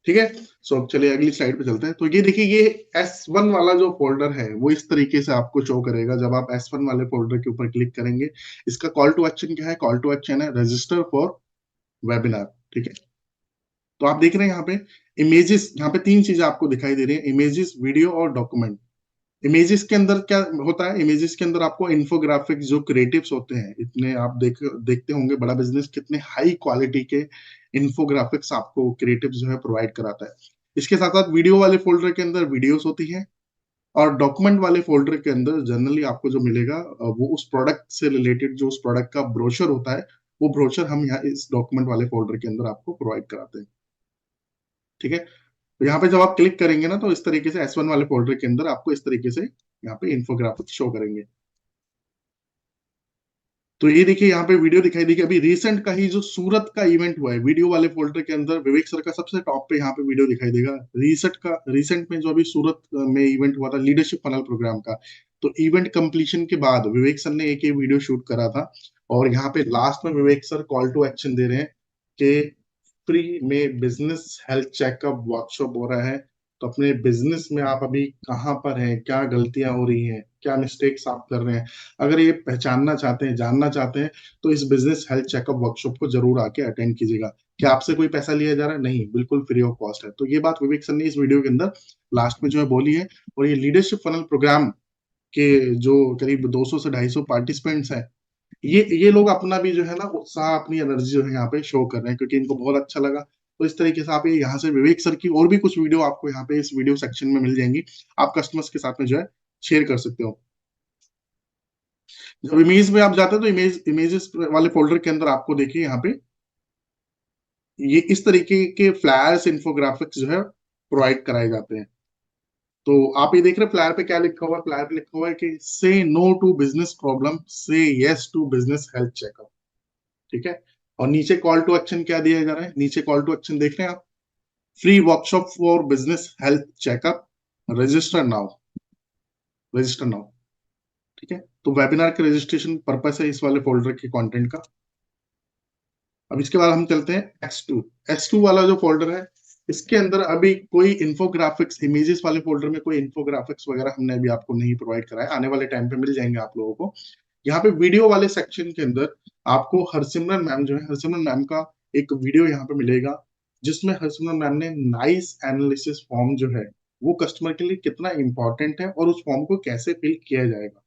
ठीक है, सो अब चलिए अगली स्लाइड पे चलते हैं। तो ये देखिए, ये S1 वाला जो फोल्डर है वो इस तरीके से आपको शो करेगा जब आप S1 वाले फोल्डर के ऊपर क्लिक करेंगे। इसका कॉल टू एक्शन क्या है, कॉल टू एक्शन है रजिस्टर फॉर वेबिनार। ठीक है, तो आप देख रहे हैं यहाँ पे इमेजेस, यहाँ पे तीन चीजें आपको दिखाई दे रही है, इमेजेस, वीडियो और डॉक्यूमेंट। इमेजेस के अंदर क्या होता है, इमेजेस के अंदर आपको इन्फोग्राफिक्स जो क्रिएटिव्स होते हैं, इतने आप देखते होंगे बड़ा बिजनेस कितने हाई क्वालिटी के इन्फोग्राफिक्स आपको क्रिएटिव्स जो है प्रोवाइड कराता है। इसके साथ साथ वीडियो वाले फोल्डर के अंदर वीडियोस होती है, और डॉक्यूमेंट वाले फोल्डर के अंदर जनरली आपको जो मिलेगा वो उस प्रोडक्ट से रिलेटेड जो उस प्रोडक्ट का ब्रोशर होता है, वो ब्रोशर हम यहाँ इस डॉक्यूमेंट वाले फोल्डर के अंदर आपको प्रोवाइड कराते हैं। ठीक है, तो यहाँ पे जब आप क्लिक करेंगे ना, तो इस तरीके से S1 वाले फोल्डर के अंदर आपको इस तरीके से यहाँ पे इन्फोग्राफिक शो करेंगे। तो ये देखिए यहाँ पे वीडियो दिखाई देगी, अभी रिसेंट का ही जो सूरत का इवेंट हुआ है, वीडियो वाले फोल्डर के अंदर विवेक सर का सबसे टॉप पे यहाँ पे वीडियो दिखाई देगा। रिसेंट में जो अभी सूरत में इवेंट हुआ था लीडरशिप फनल प्रोग्राम का, तो इवेंट कंप्लीशन के बाद विवेक सर ने एक ये वीडियो शूट करा था, और यहाँ पे लास्ट में विवेक सर कॉल टू एक्शन दे रहे हैं कि फ्री में बिजनेस हेल्थ चेकअप वर्कशॉप हो रहा है, तो अपने बिजनेस में आप अभी कहाँ पर हैं, क्या गलतियां हो रही हैं, क्या मिस्टेक्स आप कर रहे हैं, अगर ये पहचानना चाहते हैं, जानना चाहते हैं, तो इस बिजनेस हेल्थ चेकअप वर्कशॉप को जरूर आके अटेंड कीजिएगा। क्या आपसे कोई पैसा लिया जा रहा है? नहीं, बिल्कुल फ्री ऑफ कॉस्ट है। तो ये बात विवेक सर ने इस वीडियो के अंदर लास्ट में जो है बोली है। और ये लीडरशिप फनल प्रोग्राम के जो करीब 200 से 250 पार्टिसिपेंट्स हैं, ये लोग अपना भी जो है ना उत्साह, अपनी एनर्जी जो है यहाँ पे शो कर रहे हैं, क्योंकि इनको बहुत अच्छा लगा। तो इस तरीके से आप ये यहाँ से विवेक सर की और भी कुछ वीडियो आपको यहाँ पे इस वीडियो सेक्शन में मिल जाएंगी, आप कस्टमर्स के साथ में जो है शेयर कर सकते हो। जब इमेज में आप जाते हैं तो इमेजेस वाले फोल्डर के अंदर आपको देखिए यहाँ पे ये इस तरीके के फ्लैश इन्फोग्राफिक्स जो है प्रोवाइड कराए जाते हैं। तो आप ये देख रहे हैं फ्लायर पे क्या लिखा हुआ है, फ्लायर पे लिखा हुआ है कि say no to business problem, say yes to business health checkup. ठीक है। और नीचे कॉल टू एक्शन क्या दिया जा रहा है, नीचे कॉल टू एक्शन देख रहे हैं आप, free workshop for business health checkup, register now, register now. ठीक है। तो वेबिनार के रजिस्ट्रेशन पर्पस है इस वाले फोल्डर के कंटेंट का। अब इसके बाद हम चलते हैं S2। S2 वाला जो फोल्डर है, इसके अंदर अभी कोई इन्फोग्राफिक्स इमेजेस वाले फोल्डर में कोई इन्फोग्राफिक्स वगैरह हमने अभी आपको नहीं प्रोवाइड कराया, आने वाले टाइम पे मिल जाएंगे आप लोगों को। यहाँ पे वीडियो वाले सेक्शन के अंदर आपको हरसिमरन मैम जो है, हरसिमरन मैम का एक वीडियो यहाँ पे मिलेगा, जिसमें हरसिमरन मैम ने नाइस एनालिसिस फॉर्म जो है वो कस्टमर के लिए कितना इंपॉर्टेंट है और उस फॉर्म को कैसे फिल किया जाएगा,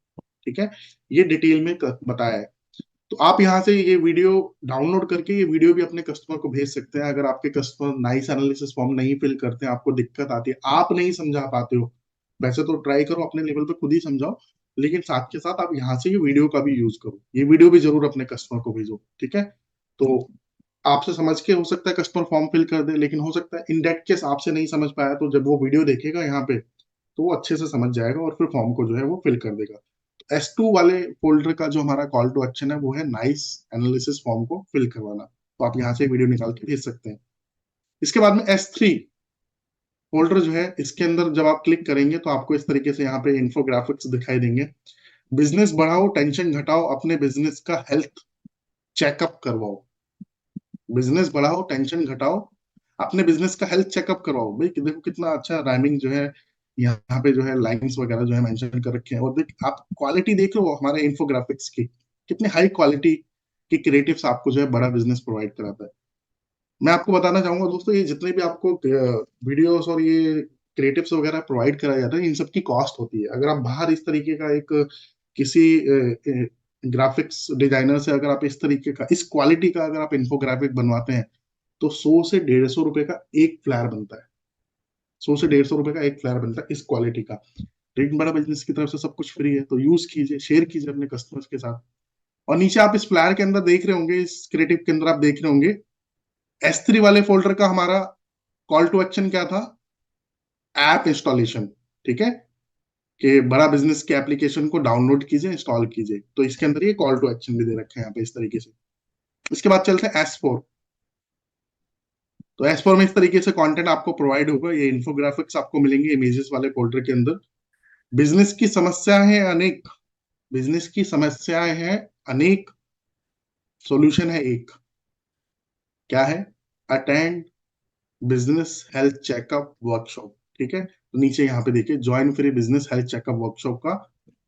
ठीक है, ये डिटेल में बताया है। तो आप यहाँ से ये वीडियो डाउनलोड करके ये वीडियो भी अपने कस्टमर को भेज सकते हैं। अगर आपके कस्टमर नाइस एनालिसिस फॉर्म नहीं फिल करते हैं, आपको दिक्कत आती है, आप नहीं समझा पाते हो, वैसे तो ट्राई करो अपने लेवल पे खुद ही समझाओ, लेकिन साथ के साथ आप यहाँ से ये वीडियो का भी यूज करो, ये वीडियो भी जरूर अपने कस्टमर को भेजो। ठीक है। तो आपसे समझ के हो सकता है कस्टमर फॉर्म फिल कर दे, लेकिन हो सकता है इन डेट केस आपसे नहीं समझ पाया, तो जब वो वीडियो देखेगा यहाँ पे तो वो अच्छे से समझ जाएगा और फिर फॉर्म को जो है वो फिल कर देगा। S2 वाले फोल्डर का जो हमारा कॉल टू एक्शन है वो है नाइस एनालिसिस फॉर्म को फिल करवाना। तो आप यहाँ से वीडियो निकाल के भेज सकते हैं। इसके बाद में S3 फोल्डर जो है, इसके अंदर जब आप क्लिक करेंगे तो आपको इस तरीके से यहाँ पे इंफोग्राफिक्स दिखाई देंगे। बिजनेस बढ़ाओ, टेंशन घटाओ, अपने बिजनेस का हेल्थ चेकअप करवाओ। बिजनेस बढ़ाओ, टेंशन घटाओ, अपने बिजनेस का हेल्थ चेकअप करवाओ। भाई देखो कितना अच्छा राइमिंग जो है यहाँ पे जो है, लाइंस वगैरह जो है मेंशन कर रखे हैं। और देख आप क्वालिटी देख लो हमारे इन्फोग्राफिक्स की, कितनी हाई क्वालिटी की क्रिएटिव्स आपको जो है बड़ा बिजनेस प्रोवाइड कराता है। मैं आपको बताना चाहूंगा दोस्तों, ये जितने भी आपको वीडियोस और ये क्रिएटिव्स वगैरह प्रोवाइड कराया जाता है, इन सब की कॉस्ट होती है। अगर आप बाहर इस तरीके का एक किसी ग्राफिक्स डिजाइनर से अगर आप इस तरीके का इस क्वालिटी का अगर आप इन्फोग्राफिक बनवाते हैं, तो 100 से 150 रुपए का एक फ्लैर बनता है। 100 से 150 रुपए का एक फ्लैर बनता है इस क्वालिटी का। लेकिन बड़ा बिजनेस की तरफ से सब कुछ फ्री है, तो यूज कीजिए, शेयर कीजिए अपने कस्टमर्स के साथ। और नीचे आप इस फ्लैर के अंदर देख रहे होंगे, इस क्रिएटिव के अंदर आप देख रहे होंगे, S3 वाले फोल्डर का हमारा कॉल टू एक्शन क्या था, ऐप इंस्टॉलेशन। ठीक है, कि बड़ा बिजनेस के एप्लीकेशन को डाउनलोड कीजिए, इंस्टॉल कीजिए। तो इसके अंदर ये कॉल टू एक्शन भी दे रखे हैं यहाँ पे इस तरीके से। इसके बाद चलते हैं S4। तो S4 में इस तरीके से कंटेंट आपको प्रोवाइड होगा, ये इन्फोग्राफिक्स आपको मिलेंगे इमेजेस वाले फोल्डर के अंदर। बिजनेस की समस्याएं हैं अनेक, बिजनेस की समस्याएं हैं अनेक, सॉल्यूशन है एक, क्या है, attend business health checkup workshop. ठीक है। तो नीचे यहाँ पे देखिए join free business health checkup workshop का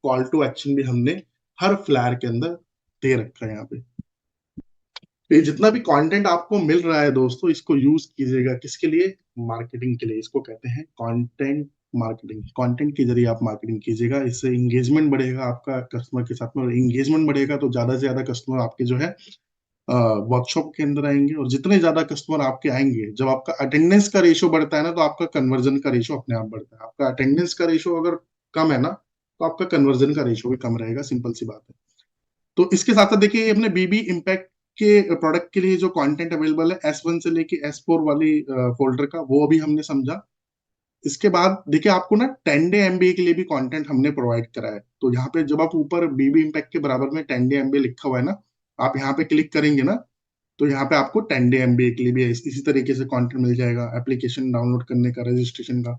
कॉल टू एक्शन भी हमने हर फ्लैर के अंदर दे रखा है यहाँ पे। तो ये जितना भी कंटेंट आपको मिल रहा है दोस्तों, इसको यूज कीजिएगा किसके लिए, मार्केटिंग के लिए। इसको कहते हैं कंटेंट मार्केटिंग। कंटेंट के जरिए आप मार्केटिंग कीजिएगा, इससे इंगेजमेंट बढ़ेगा आपका कस्टमर के साथ में, और इंगेजमेंट बढ़ेगा तो ज्यादा से ज्यादा कस्टमर आपके जो है वर्कशॉप के अंदर आएंगे। और जितने ज्यादा कस्टमर आपके आएंगे, जब आपका अटेंडेंस का रेशियो बढ़ता है ना, तो आपका कन्वर्जन का रेशियो अपने आप बढ़ता है। आपका अटेंडेंस का रेशियो अगर कम है ना, तो आपका कन्वर्जन का रेशियो भी कम रहेगा, सिंपल सी बात है। तो इसके साथ साथ देखिए, ये अपने बीबी इम्पैक्ट के प्रोडक्ट के लिए जो कंटेंट अवेलेबल है S1 से लेके S4 वाली फोल्डर का, वो अभी हमने समझा। इसके बाद देखिए आपको ना 10 डे MBA के लिए भी कंटेंट हमने प्रोवाइड करा है। तो यहाँ पे जब आप ऊपर बीबी इम्पैक्ट के बराबर में 10 डे MBA लिखा हुआ है ना, आप यहाँ पे क्लिक करेंगे ना, तो यहाँ पे आपको 10 डे MBA के लिए भी इसी तरीके से कंटेंट मिल जाएगा, एप्लीकेशन डाउनलोड करने का, रजिस्ट्रेशन का।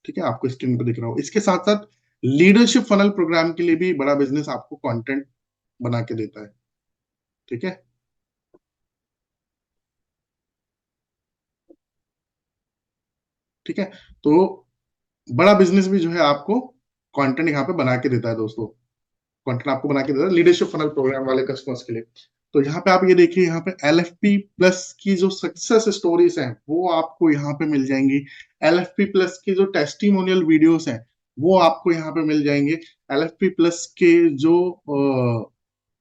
ठीक है, आपको स्क्रीन पर दिख रहा हो। इसके साथ साथ लीडरशिप फनल प्रोग्राम के लिए भी बड़ा बिजनेस आपको कंटेंट बना के देता है। ठीक है। ठीक है। तो बड़ा बिजनेस भी जो है आपको कंटेंट यहाँ पे बना के देता है दोस्तों, कंटेंट आपको बना के देता है लीडरशिप फनल प्रोग्राम वाले कस्टमर्स के लिए। तो यहाँ पे आप ये देखिए, यहाँ पे LFP प्लस की जो सक्सेस स्टोरीज हैं वो आपको यहाँ पे मिल जाएंगी। LFP प्लस की जो टेस्टिमोनियल वीडियोस हैं वो आपको यहाँ पे मिल जाएंगे। LFP प्लस के जो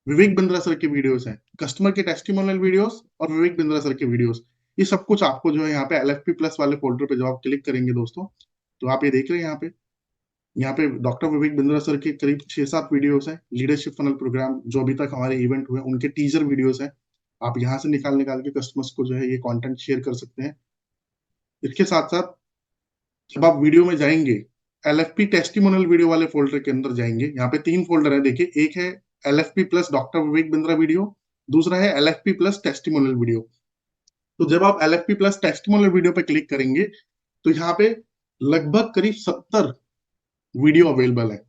विवेक बिंद्रा सर के वीडियोस हैं, कस्टमर के टेस्टिमोनियल वीडियोस और विवेक बिंद्रा सर के वीडियोस, ये सब कुछ आपको जो है यहाँ पे LFP प्लस वाले फोल्डर पे जब आप क्लिक करेंगे दोस्तों, तो आप ये देख रहे हैं यहाँ पे यहाँ पे डॉक्टर विवेक बिंद्रा सर के करीब 6-7 वीडियोस हैं, लीडरशिप फनल प्रोग्राम जो अभी तक हमारे इवेंट हुए उनके टीजर वीडियोस हैं। आप यहाँ से निकाल निकाल के कस्टमर्स को जो है ये कंटेंट शेयर कर सकते हैं। इसके साथ साथ जब आप वीडियो में जाएंगे, एलएफपी टेस्टिमोनियल वीडियो वाले फोल्डर के अंदर जाएंगे। यहाँ पे 3 फोल्डर है, देखिए, एक है LFP plus doctor Vivek Bindra video, दूसरा है एलएफपी प्लस टेस्टिमोनियल वीडियो। तो जब आप एलएफपी प्लस टेस्टिमोनियल वीडियो पे क्लिक करेंगे तो यहाँ पे लगभग करीब 70 वीडियो अवेलेबल है।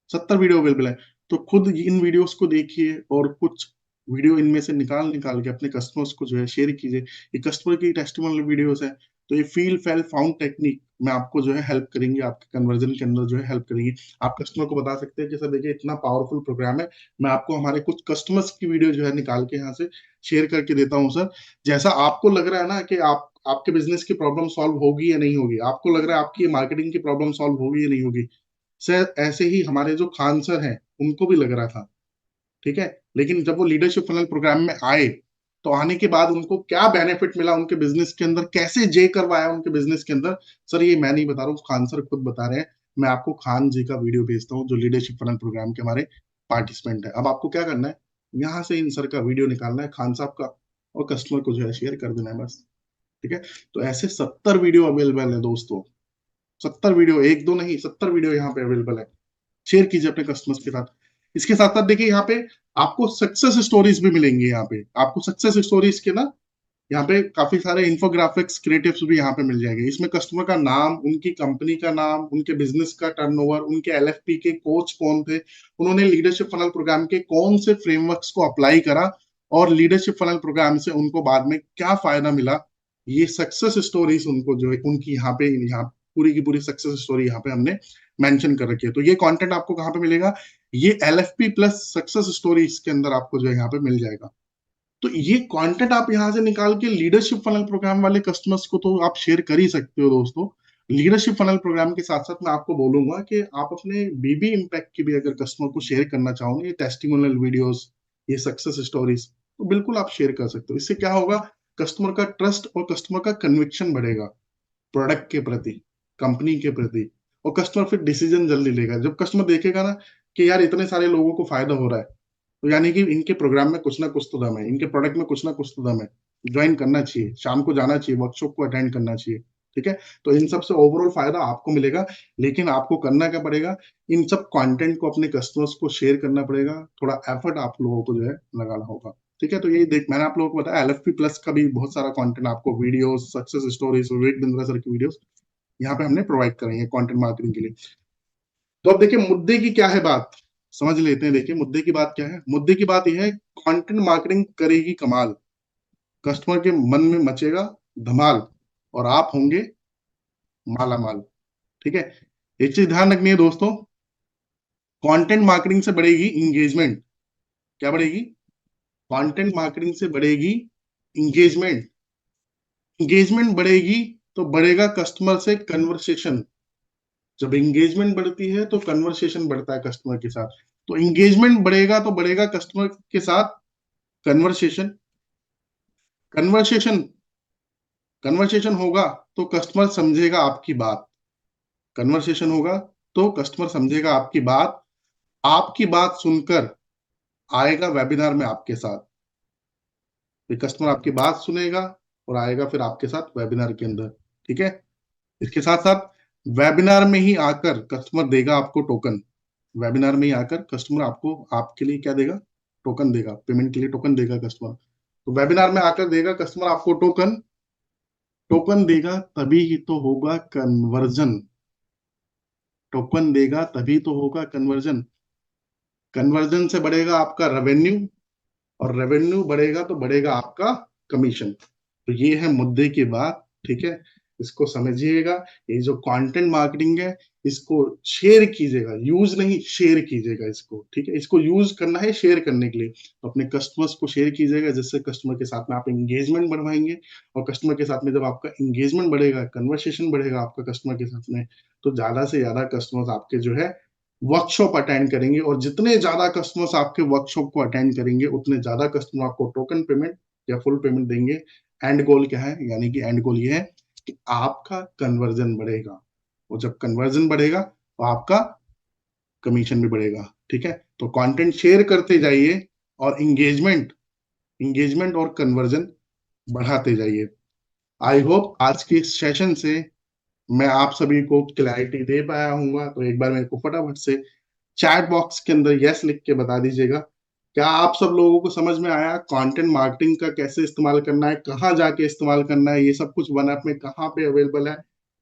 70 वीडियो अवेलेबल है। तो खुद इन वीडियोस को देखिए और कुछ वीडियो इनमें से निकाल निकाल के अपने कस्टमर्स को जो है शेयर कीजिए। ये कस्टमर की टेस्टिमोनियल वीडियोस है। तो ये फील फेल फाउंड टेक्निक में आपको जो है हेल्प करेंगे, आपके कन्वर्जन के अंदर जो है हेल्प करेंगी। आप कस्टमर को बता सकते हैं कि सर देखिए इतना पावरफुल प्रोग्राम है, मैं आपको हमारे कुछ कस्टमर्स की वीडियो जो है निकाल के यहाँ से शेयर करके देता हूँ सर। जैसा आपको लग रहा है ना कि आप आपके बिजनेस की प्रॉब्लम सॉल्व होगी या नहीं होगी, आपको लग रहा है आपकी मार्केटिंग की प्रॉब्लम सॉल्व होगी या नहीं होगी, सर ऐसे ही हमारे जो खान सर हैं उनको भी लग रहा था। ठीक है, लेकिन जब वो लीडरशिप फनल प्रोग्राम में आए तो आने के बाद उनको क्या बेनिफिट मिला उनके बिजनेस के अंदर, कैसे जे करवाया उनके बिजनेस के अंदर, सर ये मैं नहीं बता रहा हूँ, खान सर खुद बता रहे हैं। मैं आपको खान जी का वीडियो भेजता हूँ जो लीडरशिप फनल प्रोग्राम के हमारे पार्टिसिपेंट है। अब आपको क्या करना है, यहाँ से इन सर का वीडियो निकालना है, खान साहब का, और कस्टमर को जो है शेयर कर देना है बस। ठीक है, तो ऐसे 70 वीडियो अवेलेबल है दोस्तों। 70 वीडियो, एक दो नहीं, 70 वीडियो यहाँ पे अवेलेबल है। शेयर कीजिए अपने कस्टमर्स के साथ। इसके साथ साथ देखिए यहाँ पे आपको सक्सेस स्टोरीज भी मिलेंगी। यहाँ पे आपको सक्सेस स्टोरीज के ना, यहाँ पे काफी सारे इंफोग्राफिक्स क्रिएटिव्स भी यहाँ पे मिल जाएंगे। इसमें कस्टमर का नाम, उनकी कंपनी का नाम, उनके बिजनेस का टर्नओवर, उनके एलएफपी के कोच कौन थे, उन्होंने लीडरशिप फनल प्रोग्राम के कौन से फ्रेमवर्क्स को अप्लाई करा, और लीडरशिप फनल प्रोग्राम से उनको बाद में क्या फायदा मिला। ये सक्सेस स्टोरीज उनको जो है उनकी यहाँ पूरी की पूरी सक्सेस स्टोरी यहाँ पे हमने मेंशन कर रखी है। तो ये कंटेंट आपको कहाँ पे मिलेगा, ये एलएफपी प्लस सक्सेस स्टोरीज के अंदर आपको जो है यहाँ पे मिल जाएगा। तो ये कंटेंट आप यहां से निकाल के लीडरशिप फनल प्रोग्राम वाले कस्टमर्स को तो आप शेयर कर ही सकते हो दोस्तों। लीडरशिप फनल प्रोग्राम के साथ साथ मैं आपको बोलूंगा कि आप अपने बीबी इम्पैक्ट की भी अगर कस्टमर को शेयर करना चाहो ना, ये टेस्टिमोनियल वीडियोस, ये सक्सेस स्टोरीज, तो बिल्कुल आप शेयर कर सकते हो। इससे क्या होगा, कस्टमर का ट्रस्ट और कस्टमर का कन्विक्शन बढ़ेगा प्रोडक्ट के प्रति, कंपनी के प्रति, और कस्टमर फिर डिसीजन जल्दी लेगा। जब कस्टमर देखेगा ना कि यार इतने सारे लोगों को फायदा हो रहा है, तो यानी कि इनके प्रोग्राम में कुछ ना कुछ तो दम है, इनके प्रोडक्ट में कुछ ना कुछ तो दम है, ज्वाइन करना चाहिए, शाम को जाना चाहिए, वर्कशॉप को अटेंड करना चाहिए। ठीक है, तो इन सब से ओवरऑल फायदा आपको मिलेगा। लेकिन आपको करना क्या पड़ेगा, इन सब कंटेंट को अपने कस्टमर्स को शेयर करना पड़ेगा, थोड़ा एफर्ट आप लोगों को जो है लगाना होगा। ठीक है, तो ये देख मैंने आप लोगों को बताया एलएफपी प्लस का भी बहुत सारा कंटेंट आपको, videos, success stories, Vivek Bindra sir की वीडियोस यहाँ पे हमने प्रोवाइड कराई है कंटेंट मार्केटिंग के लिए। तो अब देखिए मुद्दे की क्या है बात, समझ लेते हैं। देखिए मुद्दे की बात क्या है, मुद्दे की बात यह है, कंटेंट मार्केटिंग करेगी कमाल, कस्टमर के मन में मचेगा धमाल, और आप होंगे माला माल। ठीक है, एक चीज ध्यान रखनी है दोस्तों, कंटेंट मार्केटिंग से बढ़ेगी इंगेजमेंट। क्या बढ़ेगी, कंटेंट मार्केटिंग से बढ़ेगी इंगेजमेंट। इंगेजमेंट बढ़ेगी तो बढ़ेगा कस्टमर से कन्वर्सेशन। जब एंगेजमेंट बढ़ती है तो कन्वर्सेशन बढ़ता है कस्टमर के साथ। तो एंगेजमेंट बढ़ेगा तो बढ़ेगा कस्टमर के साथ कन्वर्सेशन। कन्वर्सेशन कन्वर्सेशन होगा तो कस्टमर समझेगा आपकी बात। कन्वर्सेशन होगा तो कस्टमर समझेगा आपकी बात, आपकी बात सुनकर आएगा वेबिनार में आपके साथ। फिर कस्टमर आपकी बात सुनेगा और आएगा फिर आपके साथ वेबिनार के अंदर। ठीक है, इसके साथ साथ वेबिनार में ही आकर कस्टमर देगा आपको टोकन। वेबिनार में ही आकर कस्टमर आपको, आपके लिए क्या देगा, टोकन देगा, पेमेंट के लिए टोकन देगा कस्टमर। तो वेबिनार में आकर देगा कस्टमर आपको टोकन, टोकन देगा तभी ही तो होगा कन्वर्जन। टोकन देगा तभी तो होगा कन्वर्जन। कन्वर्जन से बढ़ेगा आपका रेवेन्यू, और रेवेन्यू बढ़ेगा तो बढ़ेगा आपका कमीशन। तो ये है मुद्दे की बात। ठीक है, इसको समझिएगा। ये जो कंटेंट मार्केटिंग है, इसको शेयर कीजिएगा, यूज नहीं शेयर कीजिएगा इसको। ठीक है, इसको यूज करना है शेयर करने के लिए, तो अपने कस्टमर्स को शेयर कीजिएगा, जिससे कस्टमर के साथ में आप एंगेजमेंट बढ़वाएंगे। और कस्टमर के साथ में जब आपका एंगेजमेंट बढ़ेगा, कन्वर्सेशन बढ़ेगा आपका कस्टमर के साथ में, तो ज्यादा से ज्यादा कस्टमर्स आपके जो है वर्कशॉप अटेंड करेंगे। और जितने ज्यादा कस्टमर्स आपके वर्कशॉप को अटेंड करेंगे उतने ज्यादा कस्टमर आपको टोकन पेमेंट या फुल पेमेंट देंगे। एंड गोल क्या है, यानी कि एंड गोल ये है कि आपका कन्वर्जन बढ़ेगा, और जब कन्वर्जन बढ़ेगा तो आपका कमीशन भी बढ़ेगा। ठीक है, तो कंटेंट शेयर करते जाइए और इंगेजमेंट और कन्वर्जन बढ़ाते जाइए। आई होप आज के इस सेशन से मैं आप सभी को क्लैरिटी दे पाया हूंगा। तो एक बार मेरे को फटाफट से चैट बॉक्स के अंदर यस लिख के बता दीजिएगा, क्या आप सब लोगों को समझ में आया कंटेंट मार्केटिंग का कैसे इस्तेमाल करना है, कहाँ जाके इस्तेमाल करना है, ये सब कुछ वन ऐप में कहाँ पे अवेलेबल है।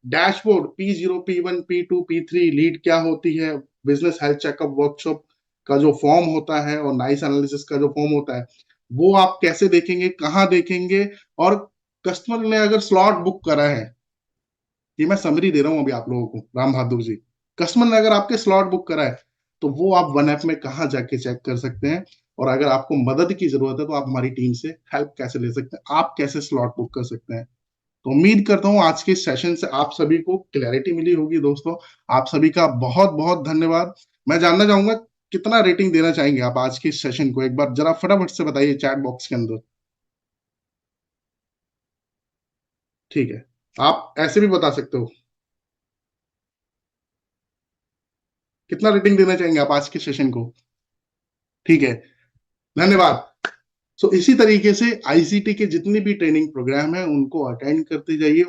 Dashboard P0 P1 P2 P3 lead क्या होती है, बिजनेस हेल्थ चेकअप वर्कशॉप का जो फॉर्म होता है और नाइस एनालिसिस का जो फॉर्म होता है, वो आप कैसे देखेंगे, कहाँ देखेंगे, और कस्टमर ने अगर स्लॉट बुक करा है, ये मैं समरी दे रहा हूं अभी आप लोगों को राम बहादुर जी, कस्टमर ने अगर आपके स्लॉट बुक करा है तो वो आप वन ऐप में कहाँ जाके चेक कर सकते हैं। और अगर आपको मदद की जरूरत है तो आप हमारी टीम से हेल्प कैसे ले सकते हैं, आप कैसे स्लॉट बुक कर सकते हैं। तो उम्मीद करता हूं आज के सेशन से आप सभी को क्लैरिटी मिली होगी दोस्तों। आप सभी का बहुत बहुत धन्यवाद। मैं जानना चाहूंगा कितना रेटिंग देना चाहेंगे आप आज के सेशन को, एक बार जरा फटाफट से बताइए चैट बॉक्स के अंदर। ठीक है, आप ऐसे भी बता सकते हो कितना रेटिंग देना चाहेंगे आप आज के सेशन को। ठीक है, धन्यवाद। सो इसी तरीके से आईसीटी के जितने भी ट्रेनिंग प्रोग्राम है उनको अटेंड करते जाइए।